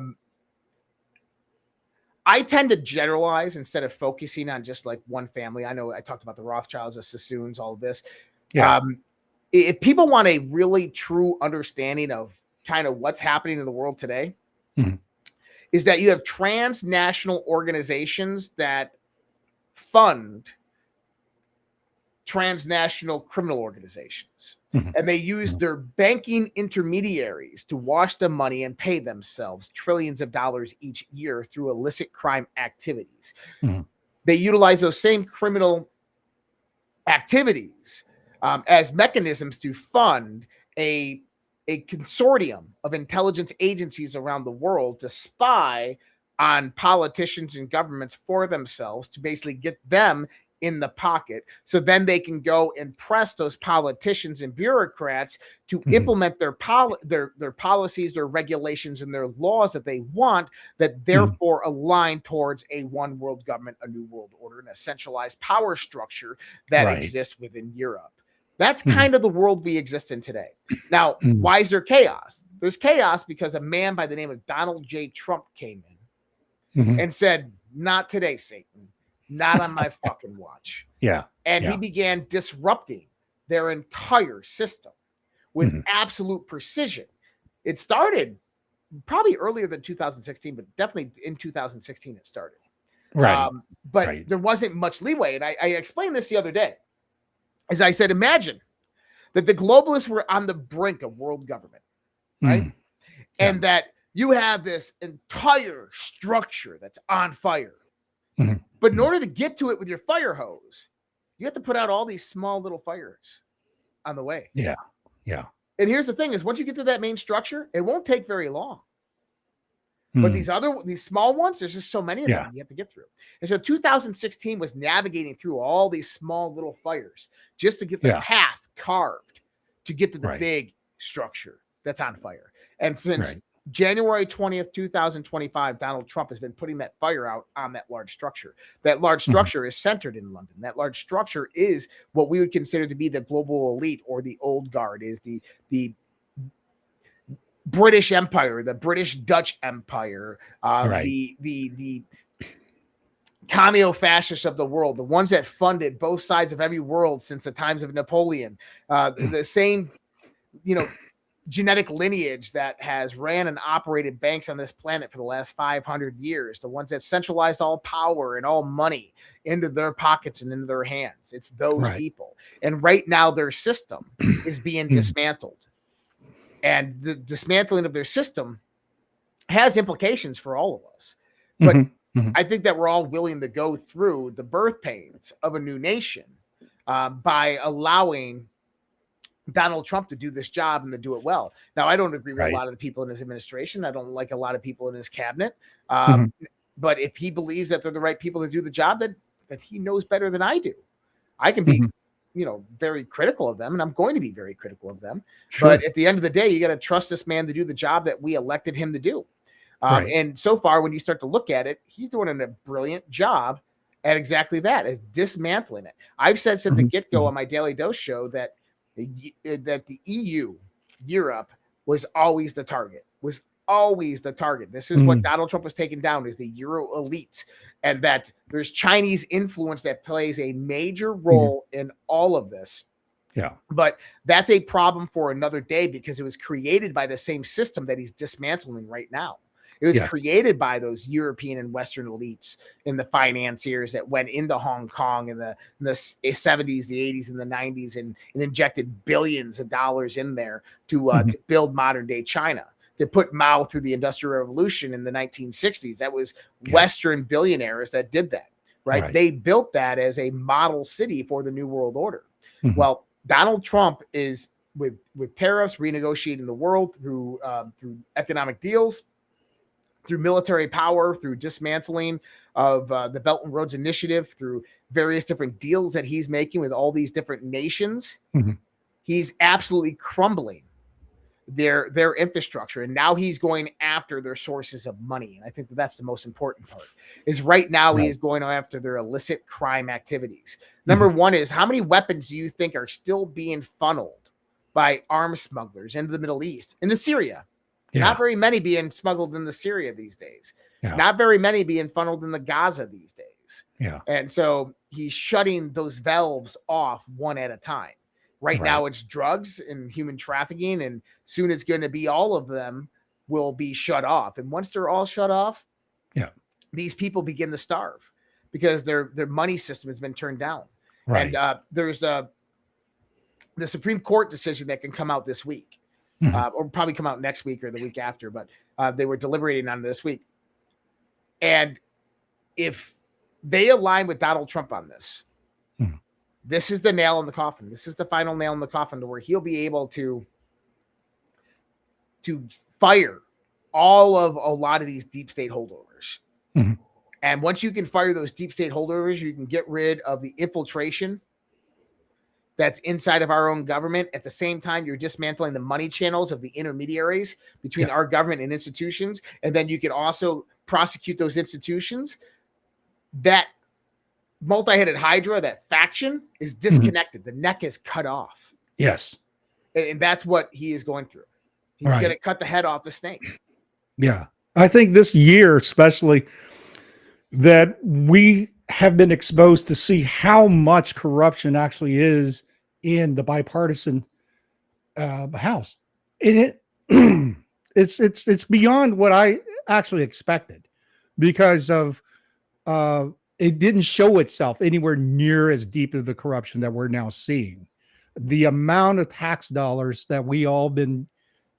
tend to generalize instead of focusing on just like one family. I know I talked about the Rothschilds, the Sassoons, all of this. If people want a really true understanding of kind of what's happening in the world today, is that you have transnational organizations that fund transnational criminal organizations, and they use their banking intermediaries to wash the money and pay themselves trillions of dollars each year through illicit crime activities. They utilize those same criminal activities as mechanisms to fund a consortium of intelligence agencies around the world to spy on politicians and governments for themselves, to basically get them in the pocket, so then they can go and press those politicians and bureaucrats to implement their policies, their regulations, and their laws that they want, that therefore align towards a one world government, a new world order, and a centralized power structure that exists within Europe. That's kind of the world we exist in today. Now, why is there chaos? There's chaos because a man by the name of Donald J. Trump came in and said, "Not today, Satan. Not on my fucking watch." And he began disrupting their entire system with absolute precision. It started probably earlier than 2016, but definitely in 2016 it started. But there wasn't much leeway. And I explained this the other day. As I said, imagine that the globalists were on the brink of world government, right? And that you have this entire structure that's on fire. But in order to get to it with your fire hose, you have to put out all these small little fires on the way. And here's the thing is, once you get to that main structure, it won't take very long. But these small ones, there's just so many of them you have to get through. And so 2016 was navigating through all these small little fires just to get the path carved to get to the big structure that's on fire. And since January 20th, 2025, Donald Trump has been putting that fire out on that large structure. That large structure is centered in London. That large structure is what we would consider to be the global elite, or the old guard, is the British Empire, the British Dutch Empire, the commie-fascists of the world, the ones that funded both sides of every world since the times of Napoleon, the same, genetic lineage that has ran and operated banks on this planet for the last 500 years, the ones that centralized all power and all money into their pockets and into their hands. It's those people. And right now their system is being dismantled. And the dismantling of their system has implications for all of us. But I think that we're all willing to go through the birth pains of a new nation by allowing Donald Trump to do this job and to do it well. Now, I don't agree with a lot of the people in his administration. I don't like a lot of people in his cabinet. But if he believes that they're the right people to do the job, that he knows better than I do. I can be very critical of them, and I'm going to be very critical of them. But at the end of the day, you got to trust this man to do the job that we elected him to do. And so far, when you start to look at it, he's doing a brilliant job at exactly that, is dismantling it. I've said since the get-go on my Daily Dose show that the EU, Europe, was always the target. This is what Donald Trump was taking down, is the Euro elites, and that there's Chinese influence that plays a major role in all of this. But that's a problem for another day, because it was created by the same system that he's dismantling right now. It was created by those European and Western elites and the financiers that went into Hong Kong in the 70s, the 80s, and the 90s and injected billions of dollars in there to build modern day China. They put Mao through the Industrial Revolution in the 1960s. That was Western billionaires that did that, right? They built that as a model city for the New World Order. Well, Donald Trump is with tariffs, renegotiating the world through economic deals, through military power, through dismantling of the Belt and Roads Initiative, through various different deals that he's making with all these different nations. He's absolutely crumbling their infrastructure, and now he's going after their sources of money. And I think that's the most important part, is right now he is going after their illicit crime activities. Number one is, how many weapons do you think are still being funneled by arms smugglers into the Middle East, into Syria? Not very many being smuggled into Syria these days. Not very many being funneled into Gaza these days. And so he's shutting those valves off one at a time. Right now it's drugs and human trafficking, and soon it's going to be all of them will be shut off. And once they're all shut off, these people begin to starve because their money system has been turned down. And there's the Supreme Court decision that can come out this week. Or probably come out next week or the week after, but they were deliberating on this week. And if they align with Donald Trump on this, this is the nail in the coffin. This is the final nail in the coffin, to where he'll be able to fire all of a lot of these deep state holdovers. And once you can fire those deep state holdovers, you can get rid of the infiltration that's inside of our own government. At the same time, you're dismantling the money channels of the intermediaries between our government and institutions. And then you can also prosecute those institutions. That multi-headed hydra, that faction, is disconnected. The neck is cut off. And that's what he is going through. He's going to cut the head off the snake. I think this year, especially, that we have been exposed to see how much corruption actually is in the bipartisan House. And it's beyond what I actually expected, because of it didn't show itself anywhere near as deep as the corruption that we're now seeing. The amount of tax dollars that we all been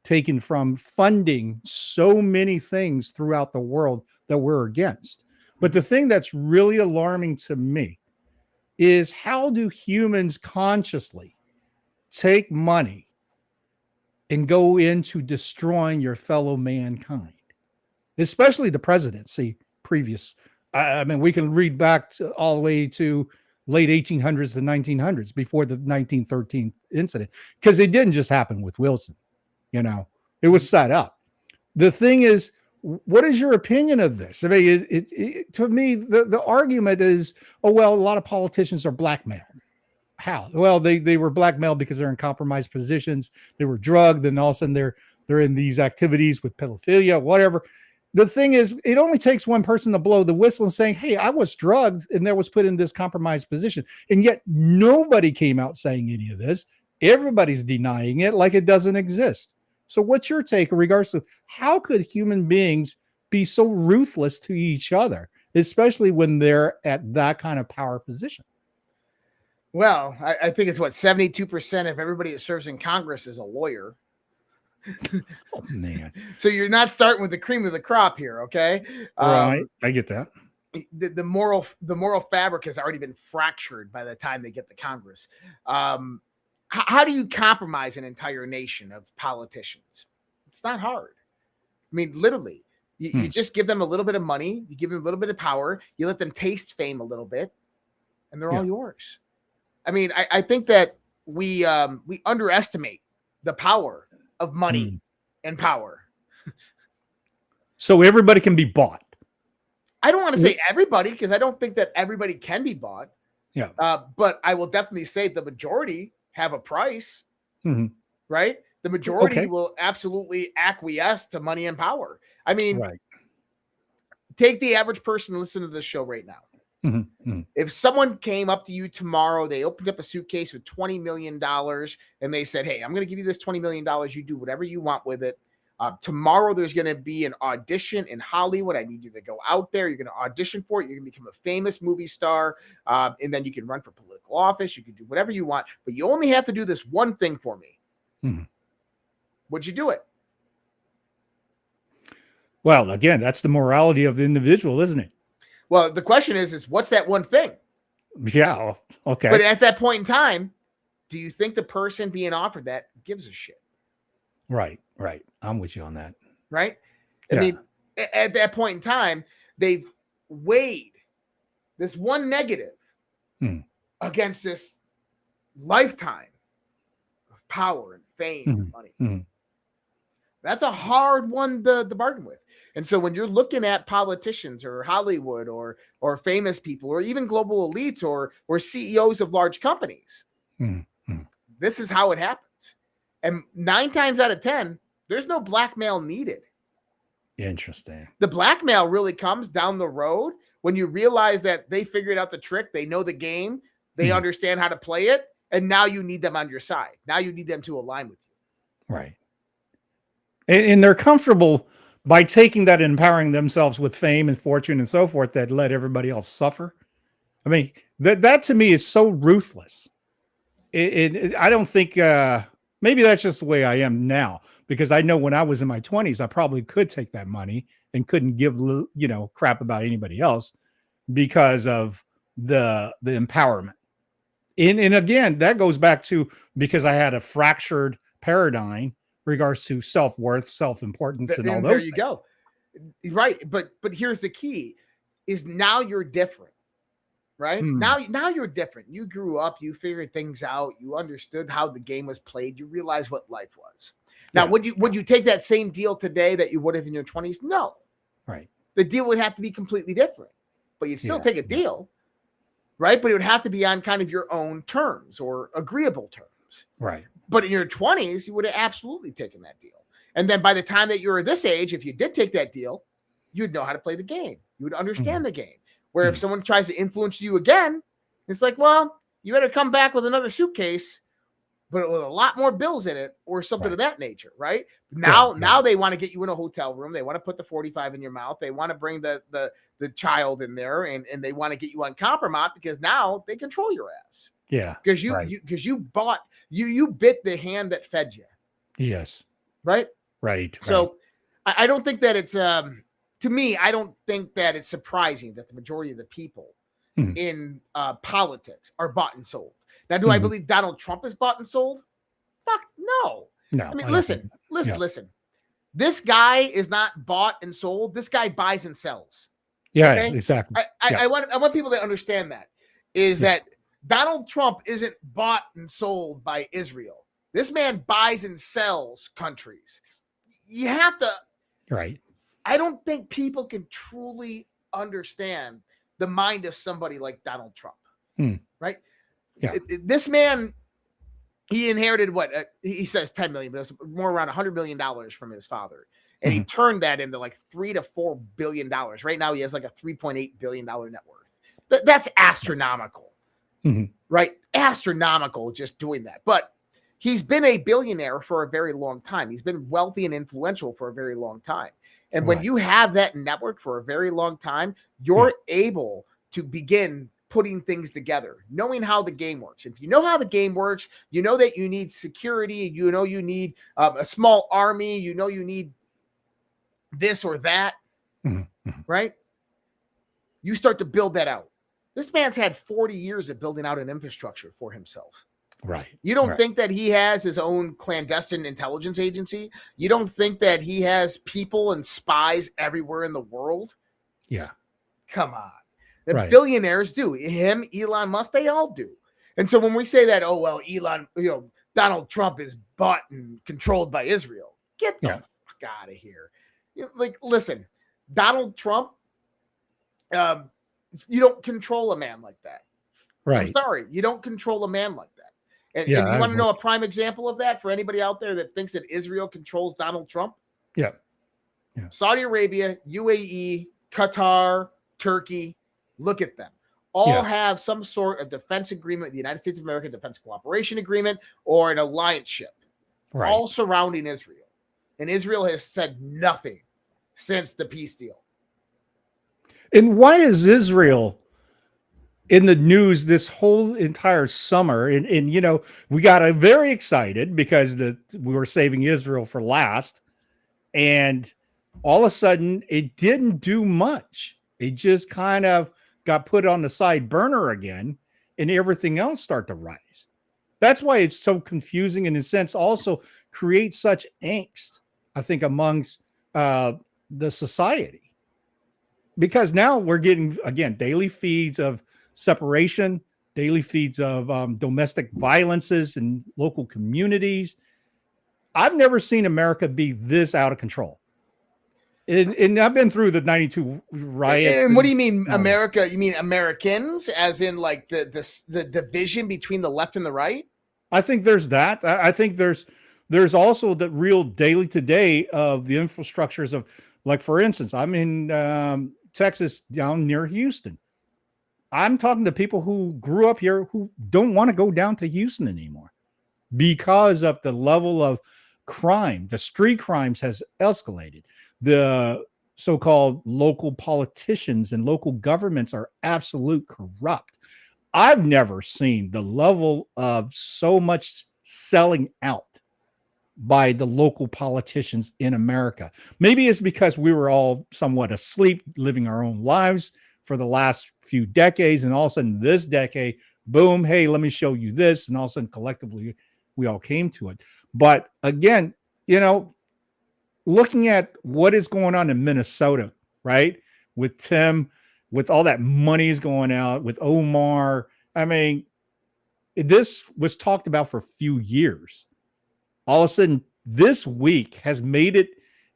taken from funding so many things throughout the world that we're against. But the thing that's really alarming to me is, how do humans consciously take money and go into destroying your fellow mankind? especially the presidency previous. I mean, we can read back all the way to late 1800s to 1900s before the 1913 incident, because it didn't just happen with Wilson. It was set up. The thing is, what is your opinion of this? I mean, to me, the argument is, oh, well, a lot of politicians are blackmailed. How? Well, they were blackmailed because they're in compromised positions. They were drugged, and all of a sudden they're in these activities with pedophilia, whatever. The thing is, it only takes one person to blow the whistle and saying, hey, I was drugged and I was put in this compromised position. And yet nobody came out saying any of this. Everybody's denying it like it doesn't exist. So what's your take in regards to how could human beings be so ruthless to each other, especially when they're at that kind of power position? Well, I think it's 72% of everybody that serves in Congress is a lawyer. Oh, man. So you're not starting with the cream of the crop here, okay? Right. I get that. The moral fabric has already been fractured by the time they get to Congress. How do you compromise an entire nation of politicians? It's not hard. I mean, literally, you just give them a little bit of money, you give them a little bit of power, you let them taste fame a little bit, and they're all yours. I mean, I think that we underestimate the power of money and power. So everybody can be bought. I don't want to say everybody, because I don't think that everybody can be bought. Yeah. But I will definitely say the majority have a price, right? The majority will absolutely acquiesce to money and power. I mean, take the average person and listen to this show right now. If someone came up to you tomorrow, they opened up a suitcase with $20 million and they said, hey, I'm going to give you this $20 million. You do whatever you want with it. Tomorrow, there's going to be an audition in Hollywood. I need you to go out there. You're going to audition for it. You're going to become a famous movie star. And then you can run for political office. You can do whatever you want. But you only have to do this one thing for me. Would you do it? Well, again, that's the morality of the individual, isn't it? Well, the question is what's that one thing? Yeah. Okay. But at that point in time, do you think the person being offered that gives a shit? Right. I'm with you on that. Right? I mean, at that point in time, they've weighed this one negative against this lifetime of power and fame and money. That's a hard one to bargain with. And so when you're looking at politicians or Hollywood or famous people or even global elites or CEOs of large companies, this is how it happens. And 9 times out of 10, there's no blackmail needed. Interesting. The blackmail really comes down the road when you realize that they figured out the trick, they know the game, they understand how to play it, and now you need them on your side. Now you need them to align with you. Right. And they're comfortable by taking that and empowering themselves with fame and fortune and so forth that let everybody else suffer. I mean, that to me is so ruthless. I don't think, maybe that's just the way I am now, because I know when I was in my 20s, I probably could take that money and couldn't give, crap about anybody else because of the empowerment. And again, that goes back to, because I had a fractured paradigm regards to self-worth, self-importance, and all those there things. You go. Right. But here's the key is now you're different, right? Now you're different. You grew up, you figured things out, you understood how the game was played, you realized what life was. Now, would you take that same deal today that you would have in your 20s? No. Right. The deal would have to be completely different, but you'd still take a deal, right? But it would have to be on kind of your own terms or agreeable terms. Right. But in your 20s, you would have absolutely taken that deal. And then by the time that you're this age, if you did take that deal, you'd know how to play the game. You would understand the game. Where if someone tries to influence you again, it's like, well, you better come back with another suitcase, but with a lot more bills in it or something of that nature, right? Now they want to get you in a hotel room. They want to put the 45 in your mouth. They want to bring the child in there and they want to get you on compromise because now they control your ass. Yeah. Because you bit the hand that fed you. Yes. Right. Right. So I don't think that it's to me, I don't think that it's surprising that the majority of the people in politics are bought and sold. Now, do I believe Donald Trump is bought and sold? Fuck no. No. I mean, listen. This guy is not bought and sold. This guy buys and sells. Yeah, okay? exactly. I want people to understand that that Donald Trump isn't bought and sold by Israel. This man buys and sells countries. You have to. Right. I don't think people can truly understand the mind of somebody like Donald Trump. Right? Yeah. This man, he inherited what he says 10 million, but it was more around $100 million from his father. And he turned that into like $3 to $4 billion. Right now, he has like a $3.8 billion net worth. That's astronomical, right? Astronomical just doing that. But he's been a billionaire for a very long time. He's been wealthy and influential for a very long time. And when you have that network for a very long time, you're able to begin putting things together, knowing how the game works. If you know how the game works, you know that you need security, you know you need a small army, you know you need this or that, right? You start to build that out. This man's had 40 years of building out an infrastructure for himself. Right. You don't think that he has his own clandestine intelligence agency? You don't think that he has people and spies everywhere in the world? Yeah. Come on. The billionaires do. Him, Elon Musk, they all do. And so when we say that, oh, well, Donald Trump is bought and controlled by Israel, get the fuck out of here. Like, listen, Donald Trump, you don't control a man like that. Right. I'm sorry. You don't control a man like that. And you want to know a prime example of that for anybody out there that thinks that Israel controls Donald Trump? Yeah. Saudi Arabia, UAE, Qatar, Turkey, look at them. All have some sort of defense agreement, the United States of America Defense Cooperation Agreement, or an alliance ship, all surrounding Israel. And Israel has said nothing since the peace deal. And why is Israel in the news this whole entire summer? And we got very excited because we were saving Israel for last. And all of a sudden, it didn't do much. It just kind of got put on the side burner again, and everything else started to rise. That's why it's so confusing, and in a sense also creates such angst, I think, amongst the society. Because now we're getting, again, daily feeds of separation, daily feeds of domestic violences in local communities. I've never seen America be this out of control. And I've been through the 92 riots. And what do you mean, America? You mean Americans, as in like the division between the left and the right? I think there's that. I think there's also the real daily today of the infrastructures of, like, for instance, I'm in Texas, down near Houston. I'm talking to people who grew up here who don't want to go down to Houston anymore because of the level of crime. The street crimes has escalated. The so-called local politicians and local governments are absolute corrupt. I've never seen the level of so much selling out by the local politicians in America. Maybe it's because we were all somewhat asleep, living our own lives for the last few decades. And all of a sudden this decade, boom, hey, let me show you this. And all of a sudden collectively, we all came to it. But again, looking at what is going on in Minnesota, right? With Tim, with all that money is going out, with Omar. I mean, this was talked about for a few years. All of a sudden, this week has made it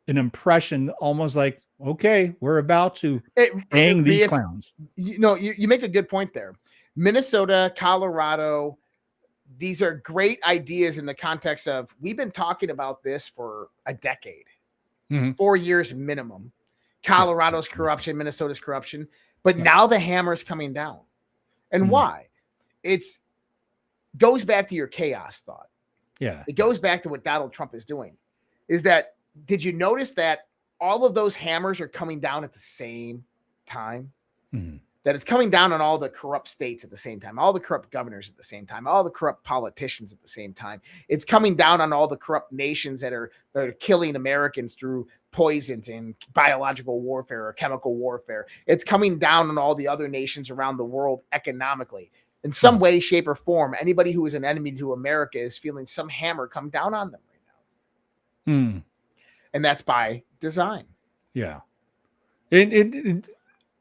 an impression almost like, okay, we're about to hang these clowns. You make a good point there. Minnesota, Colorado, these are great ideas in the context of, we've been talking about this for a decade. 4 years minimum. Colorado's corruption, Minnesota's corruption, but now the hammer is coming down. And why? It's goes back to your chaos thought. Yeah. It goes back to what Donald Trump is doing. Is that, did you notice that all of those hammers are coming down at the same time? That it's coming down on all the corrupt states at the same time, all the corrupt governors at the same time, all the corrupt politicians at the same time. It's coming down on all the corrupt nations that are killing Americans through poisons and biological warfare or chemical warfare. It's coming down on all the other nations around the world economically. In some way, shape, or form, anybody who is an enemy to America is feeling some hammer come down on them right now. and that's by design. Yeah. And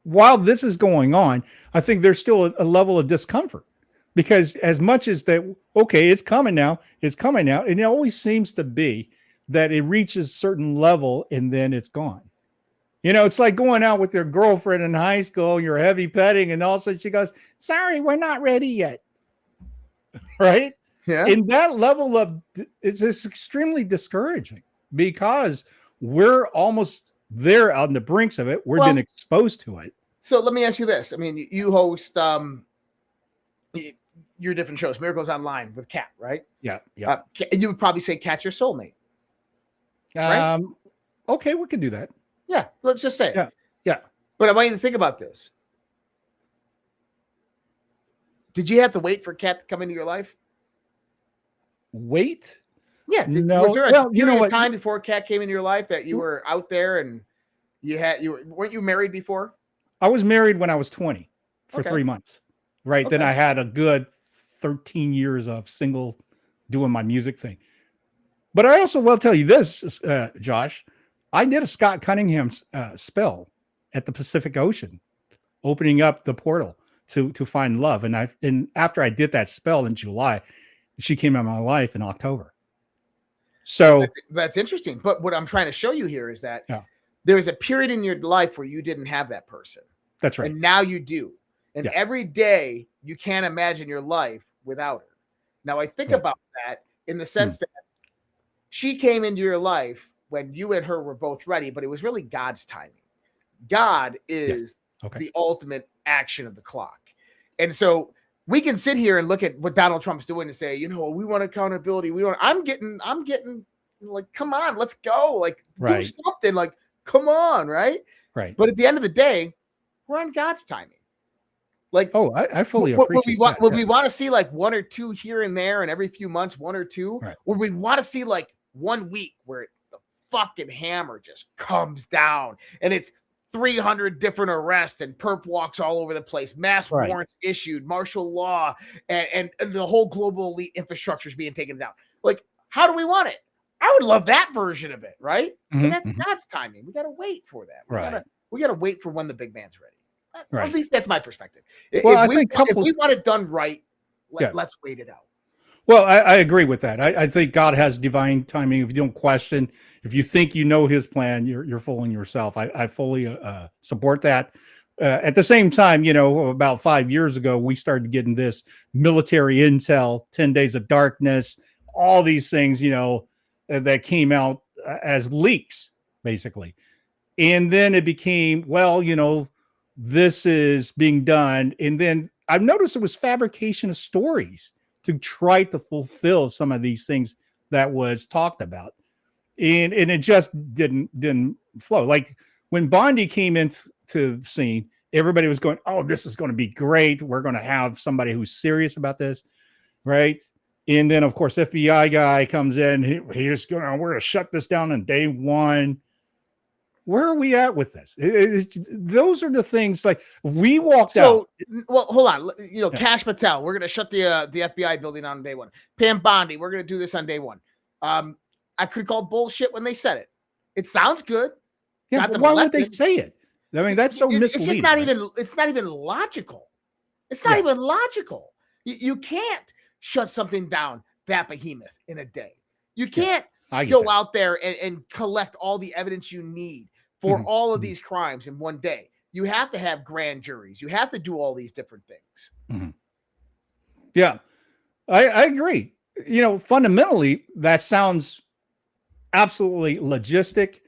while this is going on, I think there's still a level of discomfort, because as much as that, okay, it's coming out, and it always seems to be that it reaches a certain level and then it's gone. It's like going out with your girlfriend in high school, you're heavy petting, and all of a sudden she goes, sorry, we're not ready yet. Right? Yeah. And that level of, it's extremely discouraging, because we're almost there on the brinks of it. We've been exposed to it. So let me ask you this. I mean, you host your different shows, Miracles Online with Kat, right? Yeah. You would probably say Kat's your soulmate. Right? Okay, we could do that. Yeah, let's just say it. Yeah. But I want you to think about this. Did you have to wait for Kat to come into your life? Wait? Yeah. No. Was there a you know what? time before Kat came into your life that you were out there and weren't you married before? I was married when I was 20 for 3 months. Right. Okay. Then I had a good 13 years of single doing my music thing. But I also will tell you this, Josh, I did a Scott Cunningham spell at the Pacific Ocean, opening up the portal to find love. And after I did that spell in July, she came into my life in October. So that's interesting. But what I'm trying to show you here is that there was a period in your life where you didn't have that person. That's right. And now you do. And every day you can't imagine your life without her. Now I think about that in the sense that she came into your life when you and her were both ready, but it was really God's timing. God is the ultimate action of the clock. And so we can sit here and look at what Donald Trump's doing and say, we want accountability. I'm getting like, come on, let's go. Like, do something, like, come on. Right. But at the end of the day, we're on God's timing. Like, I fully appreciate that. Would we want to see like one or two here and there, and every few months, one or two? Right. Or we want to see like 1 week where the fucking hammer just comes down and it's 300 different arrests and perp walks all over the place, mass warrants issued, martial law, and the whole global elite infrastructure is being taken down. Like, how do we want it? I would love that version of it, right? But that's God's timing. We got to wait for that. We got to wait for when the big man's ready. At least that's my perspective. Well, if we want it done right, let's wait it out. Well, I agree with that. I think God has divine timing. If you don't question, if you think you know his plan, you're fooling yourself. I fully support that. At the same time, about 5 years ago, we started getting this military intel, 10 Days of Darkness, all these things, that came out as leaks, basically. And then it became, this is being done. And then I've noticed it was fabrication of stories to try to fulfill some of these things that was talked about. And it just didn't flow. Like when Bondi came into the scene, everybody was going, oh, this is going to be great. We're going to have somebody who's serious about this. Right. And then of course, FBI guy comes in, we're going to shut this down on day one. Where are we at with this? Those are the things, like we walked out. Well, hold on. Cash Patel, we're going to shut the FBI building on day one. Pam Bondi, we're going to do this on day one. I could call bullshit when they said it. It sounds good. Yeah, but why would they say it? I mean, that's so misleading. It's just not even. It's not even logical. It's not even logical. You can't shut something down that behemoth in a day. You can't go out there and collect all the evidence you need for all of these crimes in one day. You have to have grand juries. You have to do all these different things. Yeah, I agree. Fundamentally, that sounds absolutely logistic,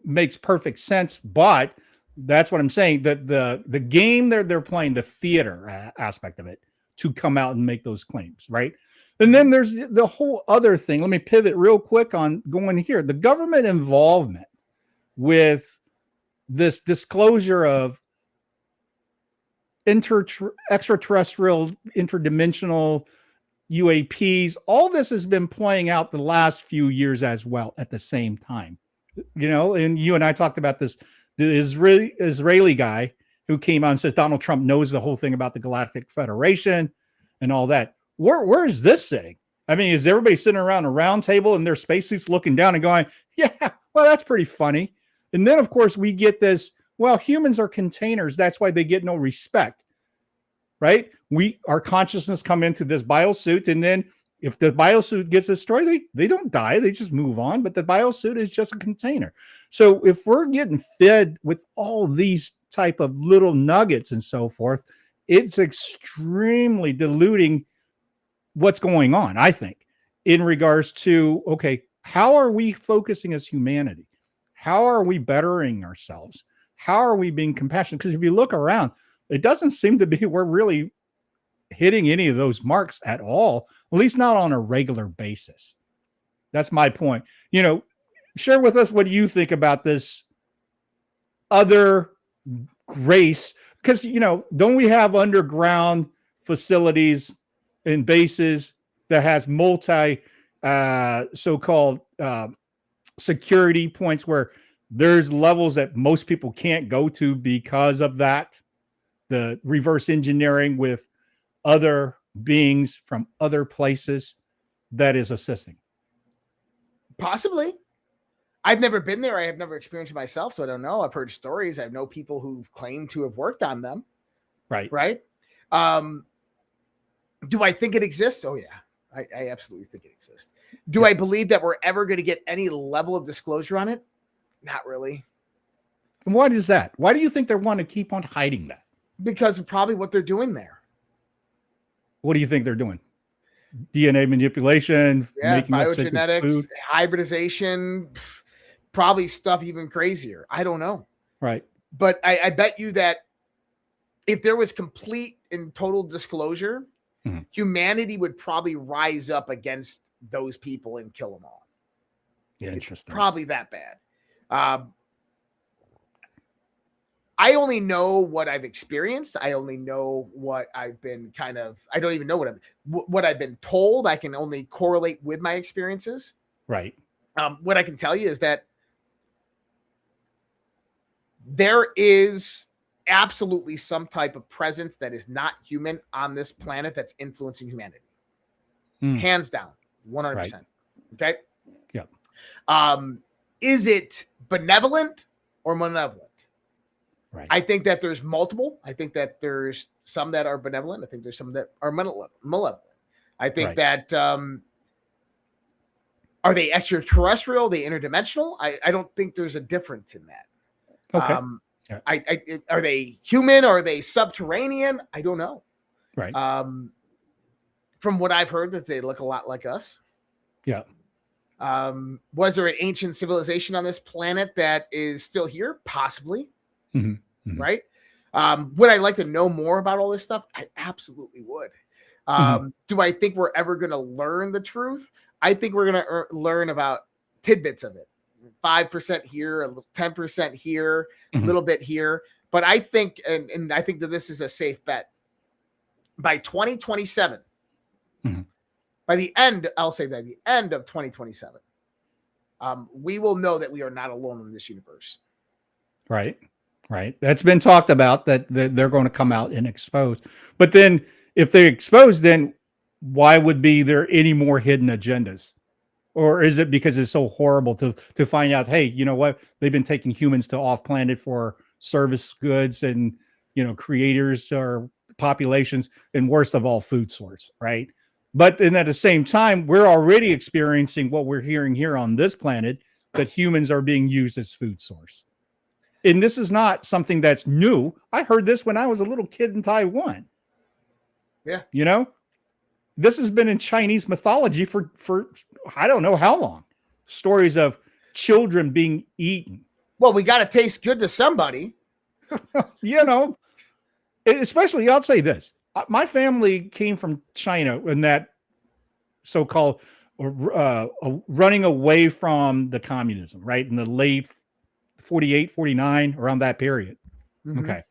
makes perfect sense. But that's what I'm saying, that the game they're playing, the theater aspect of it, to come out and make those claims, right? And then there's the whole other thing. Let me pivot real quick on going here. The government involvement with this disclosure of extraterrestrial, interdimensional UAPs. All this has been playing out the last few years as well at the same time. And you and I talked about this, the Israeli guy who came out and says Donald Trump knows the whole thing about the Galactic Federation and all that. Where is this sitting? I mean, is everybody sitting around a round table in their spacesuits looking down and going, yeah, well, that's pretty funny. And then, of course, we get this, well, humans are containers. That's why they get no respect, right? Our consciousness come into this biosuit, and then if the biosuit gets destroyed, they don't die. They just move on, but the biosuit is just a container. So if we're getting fed with all these type of little nuggets and so forth, it's extremely diluting what's going on, I think, in regards to, okay, how are we focusing as humanity? How are we bettering ourselves? How are we being compassionate? Because if you look around, it doesn't seem to be we're really hitting any of those marks at all, at least not on a regular basis. That's my point. Share with us what you think about this other race, because, don't we have underground facilities and bases that has multi so-called security points where there's levels that most people can't go to because of that, the reverse engineering with other beings from other places that is assisting? Possibly. I've never been there. I have never experienced it myself, so I don't know. I've heard stories. I know people who've claimed to have worked on them. Right. Do I think it exists? Oh, yeah. I absolutely think it exists. Do I believe that we're ever going to get any level of disclosure on it? Not really. And what is that? Why do you think they want to keep on hiding that? Because of probably what they're doing there. What do you think they're doing? DNA manipulation, making biogenetics, hybridization, probably stuff even crazier. I don't know. Right. But I bet you that if there was complete and total disclosure, humanity would probably rise up against those people and kill them all. Yeah, interesting. It's probably that bad. I only know what I've experienced. I only know what I've been I don't even know what I've been told. I can only correlate with my experiences. Right. What I can tell you is that there is absolutely some type of presence that is not human on this planet that's influencing humanity. Hands down, 100%. Right. Okay. Yeah. Is it benevolent or malevolent? Right. I think that there's multiple. I think that there's some that are benevolent. I think there's some that are malevolent. I think that are they extraterrestrial? Are they interdimensional? I don't think there's a difference in that. Okay. Are they human? Or are they subterranean? I don't know. Right. From what I've heard, that they look a lot like us. Yeah. Was there an ancient civilization on this planet that is still here? Possibly. Right. Would I like to know more about all this stuff? I absolutely would. Do I think we're ever going to learn the truth? I think we're going to learn about tidbits of it. 5% here, 10% here, a little bit here. But I think, and I think that this is a safe bet. By 2027, by the end, I'll say by the end of 2027, we will know that we are not alone in this universe. Right. Right. That's been talked about, that they're going to come out and expose. But then if they expose, then why would be there any more hidden agendas? Or is it because it's so horrible to find out, hey, you know what? They've been taking humans to off planet for service goods and, creators or populations, and worst of all, food source. Right. But then at the same time, we're already experiencing what we're hearing here on this planet, that humans are being used as food source. And this is not something that's new. I heard this when I was a little kid in Taiwan. Yeah. This has been in Chinese mythology for I don't know how long. Stories of children being eaten. Well, we got to taste good to somebody. Especially, I'll say this. My family came from China in that so-called running away from the communism, right? In the late 48, 49, around that period. Okay.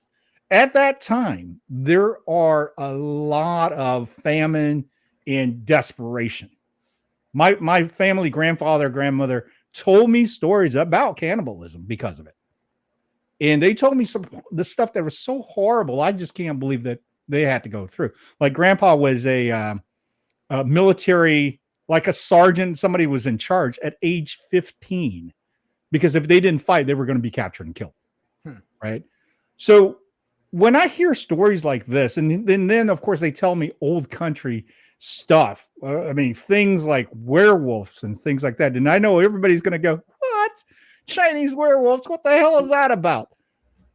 At that time, there are a lot of famine and desperation. My family, grandfather, grandmother told me stories about cannibalism because of it. And they told me the stuff that was so horrible. I just can't believe that they had to go through. Like grandpa was a military like a sergeant, somebody was in charge at age 15, because if they didn't fight, they were going to be captured and killed. Right. So when I hear stories like this, and then of course they tell me old country stuff, I mean, things like werewolves and things like that. And I know everybody's going to go, what? Chinese werewolves? What the hell is that about?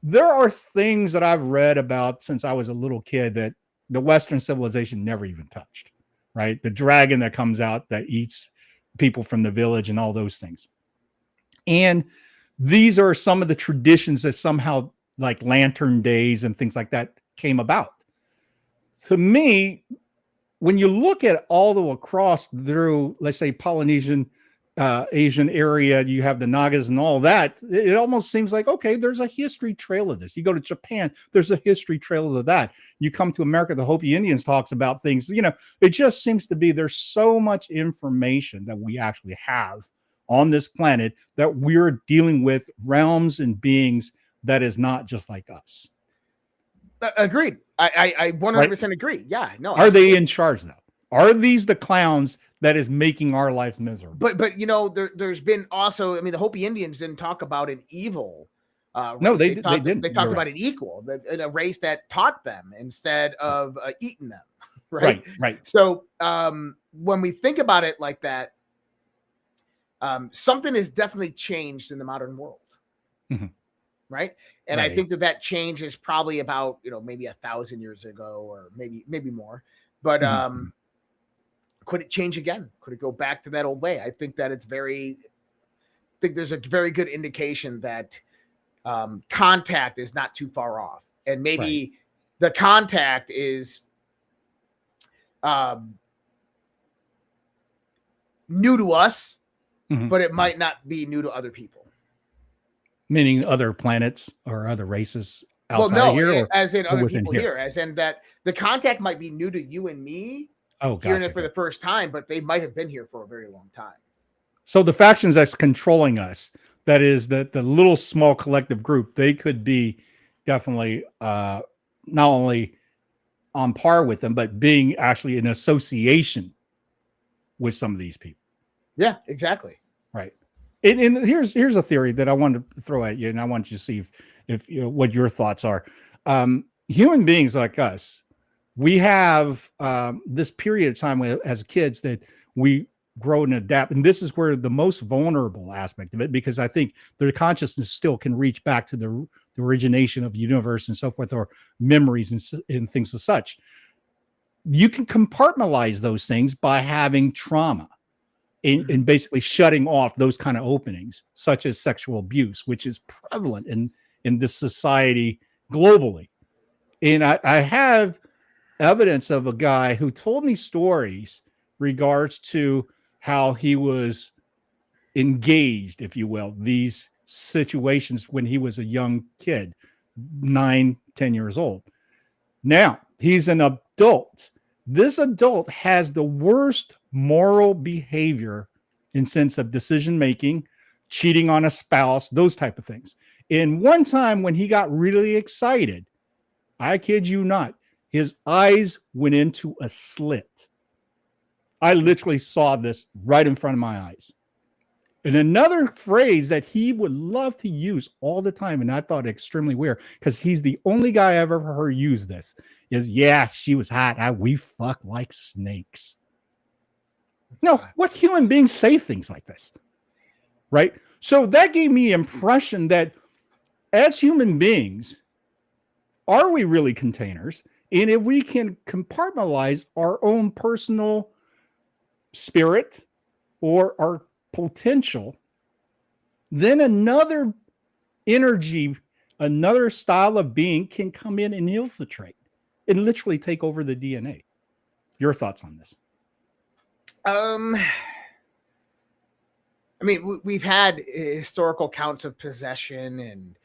There are things that I've read about since I was a little kid that the Western civilization never even touched, right? The dragon that comes out that eats people from the village and all those things. And these are some of the traditions that somehow, like lantern days and things like that, came about. To me, when you look at all the across through, let's say, Polynesian, Asian area, you have the Nagas and all that, it almost seems like, okay, there's a history trail of this. You go to Japan, there's a history trail of that. You come to America, the Hopi Indians talks about things, you know, it just seems to be, there's so much information that we actually have on this planet that we're dealing with realms and beings that is not just like us. Agreed. I 100% agree. Yeah, no. Are they in charge though? Are these the clowns that is making our life miserable? But you know, there's been also, I mean, the Hopi Indians didn't talk about an evil. No, they didn't. They talked about an equal, a race that taught them instead of eating them. Right. So when we think about it like that, something has definitely changed in the modern world. Mm-hmm. Right. And I think that change is probably about, you know, maybe 1,000 years ago or maybe more. But could it change again? Could it go back to that old way? I think that there's a very good indication that contact is not too far off. And maybe the contact is new to us, but it might not be new to other people. Meaning other planets or other races outside here? As in other people here. As in that the contact might be new to you and me. Oh, gotcha. Hearing it for the first time, but they might have been here for a very long time. So the factions that's controlling us, that is the little small collective group, they could be definitely not only on par with them, but being actually in association with some of these people. Yeah, exactly. Right. And here's a theory that I wanted to throw at you, and I want you to see if you know, what your thoughts are. Human beings like us, we have this period of time as kids that we grow and adapt, and this is where the most vulnerable aspect of it, because I think their consciousness still can reach back to the origination of the universe and so forth, or memories and things as such. You can compartmentalize those things by having trauma. In basically shutting off those kind of openings, such as sexual abuse, which is prevalent in this society globally. And I have evidence of a guy who told me stories regards to how he was engaged, if you will, these situations when he was a young kid, 9, 10 years old. Now he's an adult. This adult has the worst moral behavior in sense of decision making, cheating on a spouse, those type of things. And one time when he got really excited, I kid you not, his eyes went into a slit. I literally saw this right in front of my eyes. And another phrase that he would love to use all the time, and I thought extremely weird, because he's the only guy I've ever heard use this, is, yeah, she was hot. We fuck like snakes. No, what human beings say things like this? Right? So that gave me the impression that as human beings, are we really containers? And if we can compartmentalize our own personal spirit or our potential, then another energy, another style of being can come in and infiltrate and literally take over the DNA. Your thoughts on this? I mean, we've had historical counts of possession, and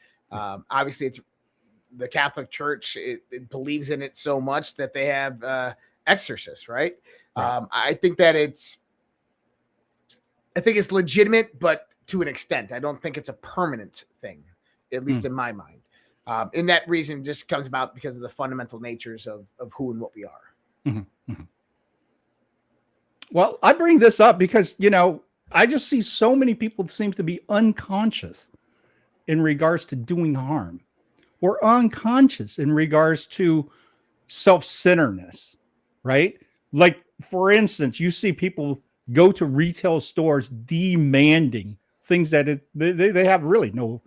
obviously it's the Catholic Church. It believes in it so much that they have exorcists, right? I think it's legitimate, but to an extent. I don't think it's a permanent thing, at least in my mind. And that reason just comes about because of the fundamental natures of who and what we are. Well, I bring this up because, I just see so many people seem to be unconscious in regards to doing harm, or unconscious in regards to self-centeredness, right? Like, for instance, you see people go to retail stores demanding things that they have really no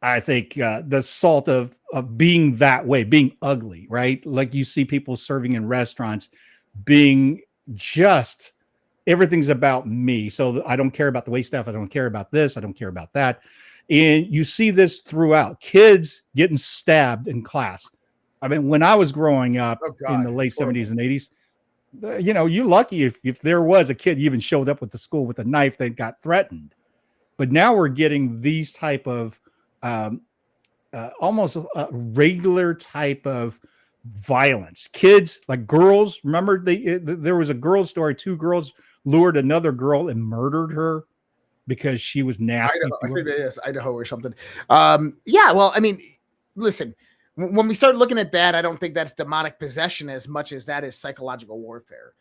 I think the salt of being that way, being ugly, right? Like, you see people serving in restaurants being just, everything's about me. So I don't care about the wait staff. I don't care about this. I don't care about that. And you see this throughout. Kids getting stabbed in class. I mean, when I was growing up in the late 70s and 80s, you're lucky if there was a kid even showed up with the school with a knife that got threatened. But now we're getting these type of almost a regular type of violence. Kids, like girls, remember there was a girl story. Two girls lured another girl and murdered her because she was nasty. I think that is Idaho or something. Yeah, well, I mean, listen, when we start looking at that, I don't think that's demonic possession as much as that is psychological warfare.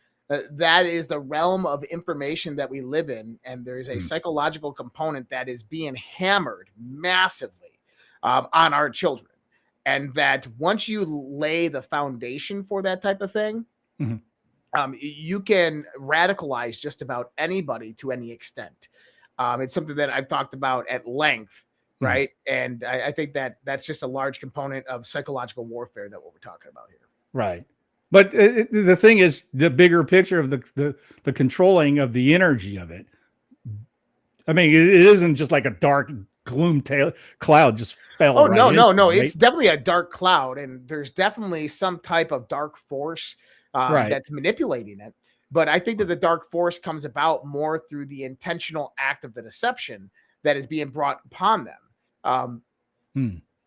That is the realm of information that we live in, and there's a psychological component that is being hammered massively on our children. And that once you lay the foundation for that type of thing, you can radicalize just about anybody to any extent. It's something that I've talked about at length, right? And I think that that's just a large component of psychological warfare that what we're talking about here. Right. But the thing is, the bigger picture of the controlling of the energy of it. I mean, it isn't just like a dark gloom cloud just fell. Oh, no. Right? It's definitely a dark cloud, and there's definitely some type of dark force that's manipulating it. But I think that the dark force comes about more through the intentional act of the deception that is being brought upon them.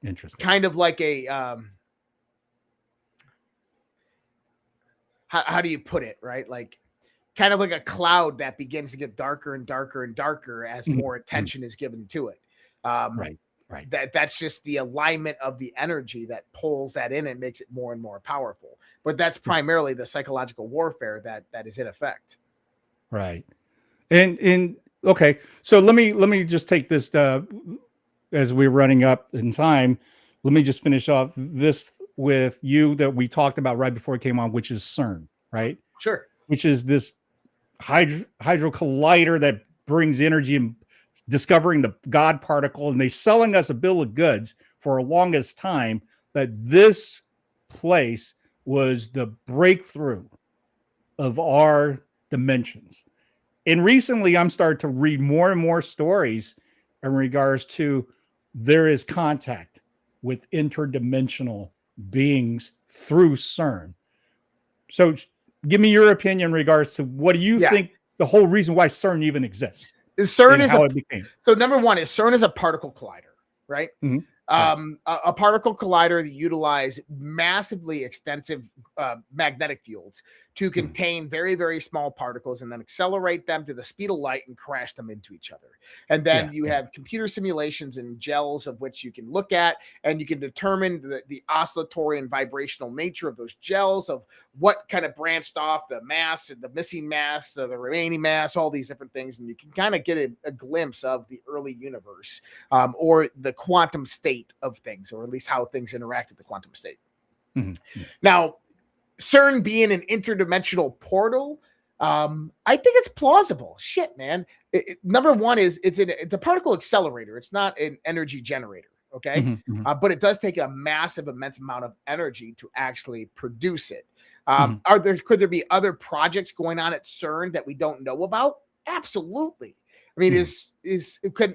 Interesting. Kind of like a how do you put it, right? Like, kind of like a cloud that begins to get darker and darker and darker as more attention is given to it. Right. That's just the alignment of the energy that pulls that in and makes it more and more powerful. But that's primarily the psychological warfare that is in effect. Right. And okay, so let me just take this as we're running up in time. Let me just finish off this with you that we talked about right before it came on, which is CERN, right? Sure. Which is this hydro collider that brings energy and discovering the God particle, and they selling us a bill of goods for the longest time that this place was the breakthrough of our dimensions. And recently I'm starting to read more and more stories in regards to there is contact with interdimensional beings through CERN. So give me your opinion in regards to what do you think the whole reason why CERN even exists? CERN is so number one is CERN is a particle collider, right? A particle collider that utilize massively extensive magnetic fields to contain very, very small particles and then accelerate them to the speed of light and crash them into each other. And then you have computer simulations and gels of which you can look at, and you can determine the oscillatory and vibrational nature of those gels, of what kind of branched off the mass and the missing mass, the remaining mass, all these different things. And you can kind of get a glimpse of the early universe or the quantum state of things, or at least how things interact at the quantum state. Now, CERN being an interdimensional portal, I think it's plausible. Shit, man. Number one is it's a particle accelerator. It's not an energy generator, okay? But it does take a massive, immense amount of energy to actually produce it. Could there be other projects going on at CERN that we don't know about? Absolutely. I mean,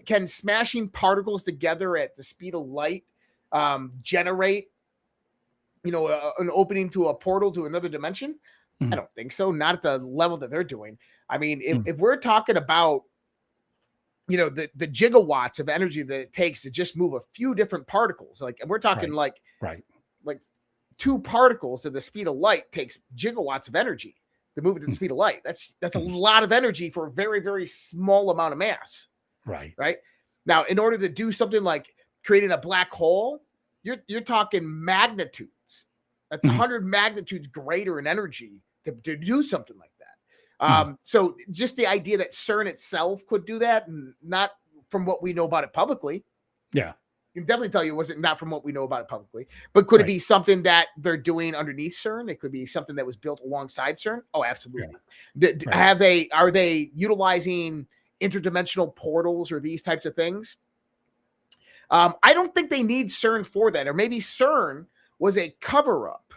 can smashing particles together at the speed of light generate, an opening to a portal to another dimension? I don't think so. Not at the level that they're doing. I mean, if we're talking about, the gigawatts of energy that it takes to just move a few different particles, like, and we're talking like 2 particles at the speed of light takes gigawatts of energy to move it to the speed of light. That's a lot of energy for a very, very small amount of mass. Right. Now, in order to do something like creating a black hole, you're talking magnitudes, 100 magnitudes greater in energy to do something like that. So just the idea that CERN itself could do that, and not from what we know about it publicly. Yeah. I can definitely tell you it wasn't not from what we know about it publicly, but could it be something that they're doing underneath CERN? It could be something that was built alongside CERN. Oh, absolutely. Yeah. Are they utilizing interdimensional portals or these types of things? I don't think they need CERN for that. Or maybe CERN was a cover-up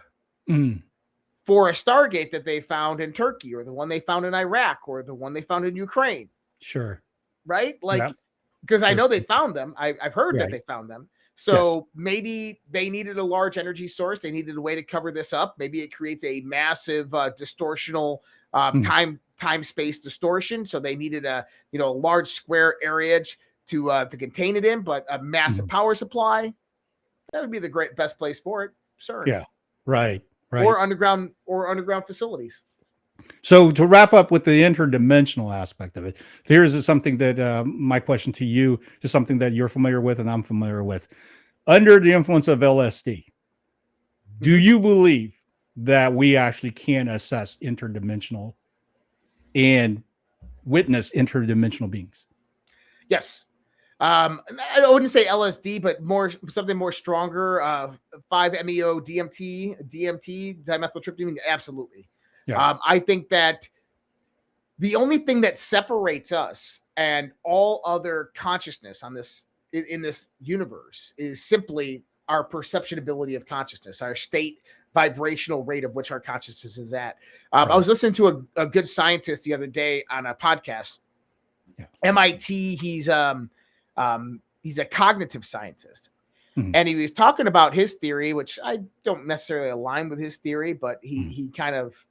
for a Stargate that they found in Turkey, or the one they found in Iraq, or the one they found in Ukraine. Sure. Right? Like, because I know they found them. I've heard that they found them. So maybe they needed a large energy source. They needed a way to cover this up. Maybe it creates a massive distortional time-space distortion. So they needed a large square area to contain it in, but a massive power supply. That would be the best place for it. CERN. Yeah. Right. Or underground facilities. So to wrap up with the interdimensional aspect of it, here's something that my question to you is something that you're familiar with and I'm familiar with. Under the influence of LSD, do you believe that we actually can assess interdimensional and witness interdimensional beings? Yes. I wouldn't say LSD, but something more stronger. 5-MeO DMT, dimethyltryptamine. Absolutely. Yeah. I think that the only thing that separates us and all other consciousness in this universe is simply our perceptionability of consciousness, our state vibrational rate of which our consciousness is at. I was listening to a good scientist the other day on a podcast. Yeah. MIT. He's a cognitive scientist. And he was talking about his theory, which I don't necessarily align with his theory, but he kind of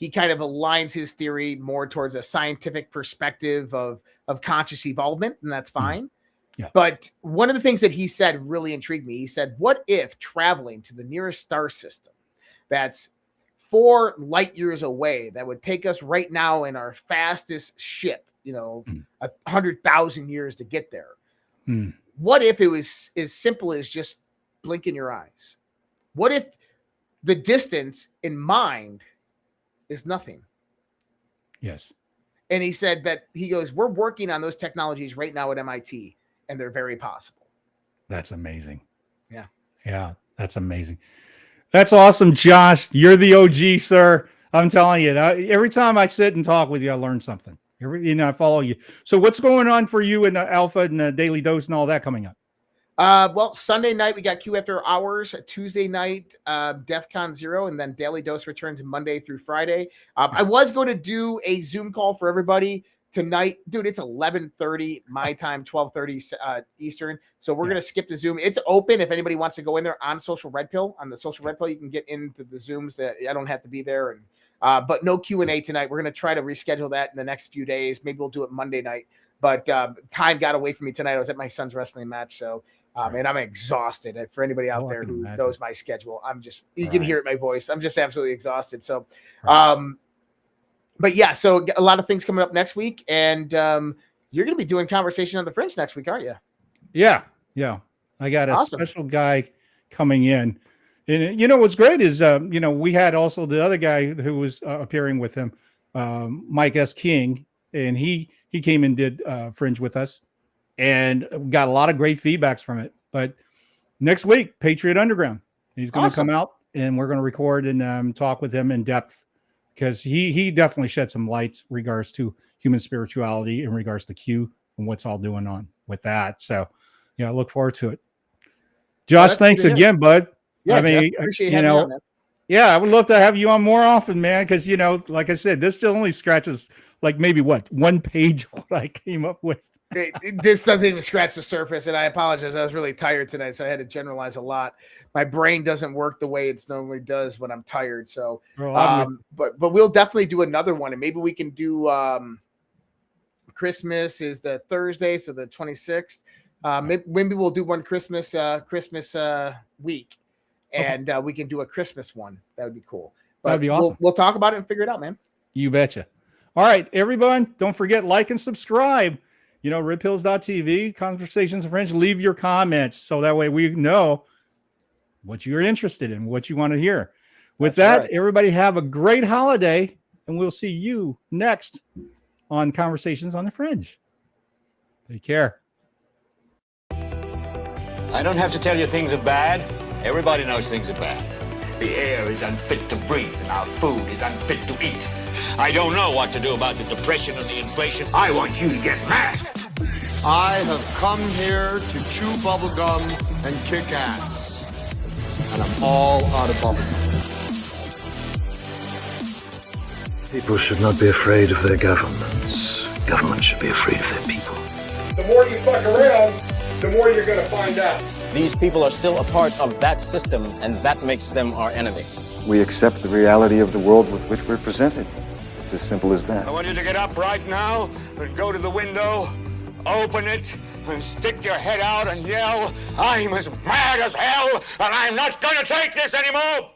aligns his theory more towards a scientific perspective of conscious evolvement, and that's fine. Yeah. But one of the things that he said really intrigued me. He said, what if traveling to the nearest star system that's 4 light years away, that would take us right now in our fastest ship, 100,000 years to get there. What if it was as simple as just blinking your eyes? What if the distance in mind is nothing? Yes. And he said that we're working on those technologies right now at MIT, and they're very possible. That's amazing. Yeah. Yeah. That's amazing. That's awesome, Josh. You're the OG, sir. I'm telling you, every time I sit and talk with you, I learn something. I follow you. So what's going on for you in Alpha and Daily Dose and all that coming up? Well, Sunday night, we got Q After Hours. Tuesday night, DEFCON 0, and then Daily Dose returns Monday through Friday. I was going to do a Zoom call for everybody tonight. Dude, it's 11:30 my time, 12:30 Eastern. So we're going to skip the Zoom. It's open if anybody wants to go in there on Social Red Pill. On the Social Red Pill, you can get into the Zooms. That I don't have to be there. And but no Q&A tonight. We're going to try to reschedule that in the next few days. Maybe we'll do it Monday night. But time got away from me tonight. I was at my son's wrestling match. So, and I'm exhausted. For anybody out there who knows my schedule, you can hear it in my voice. I'm just absolutely exhausted. So, but yeah, so a lot of things coming up next week. And you're going to be doing conversation on the Fringe next week, aren't you? Yeah. Yeah. I got a special guy coming in. And what's great is, we had also the other guy who was appearing with him, Mike S. King, and he came and did Fringe with us and got a lot of great feedbacks from it. But next week, Patriot Underground, he's going to come out and we're going to record and talk with him in depth, because he definitely shed some light in regards to human spirituality in regards to Q and what's all going on with that. So, I look forward to it. Josh, thanks again, bud. Yeah, I mean, Jeff, appreciate having you on, man. Yeah, I would love to have you on more often, man, because, like I said, this still only scratches like maybe one page of what I came up with. This doesn't even scratch the surface, and I apologize. I was really tired tonight, so I had to generalize a lot. My brain doesn't work the way it normally does when I'm tired. So, but we'll definitely do another one, and maybe we can do Christmas is the Thursday, so the 26th. Maybe we'll do one Christmas week. And we can do a Christmas one. That would be cool. That'd be awesome. We'll talk about it and figure it out, man. You betcha. All right, everyone, don't forget, like and subscribe. redpills.tv, Conversations of Fringe. Leave your comments so that way we know what you're interested in, what you want to hear. With that, everybody have a great holiday, and we'll see you next on Conversations on the Fringe. Take care. I don't have to tell you things are bad. Everybody knows things are bad. The air is unfit to breathe, and our food is unfit to eat. I don't know what to do about the depression and the inflation. I want you to get mad. I have come here to chew bubblegum and kick ass. And I'm all out of bubblegum. People should not be afraid of their governments. Governments should be afraid of their people. The more you fuck around, the more you're going to find out. These people are still a part of that system, and that makes them our enemy. We accept the reality of the world with which we're presented. It's as simple as that. I want you to get up right now and go to the window, open it, and stick your head out and yell, I'm as mad as hell, and I'm not going to take this anymore!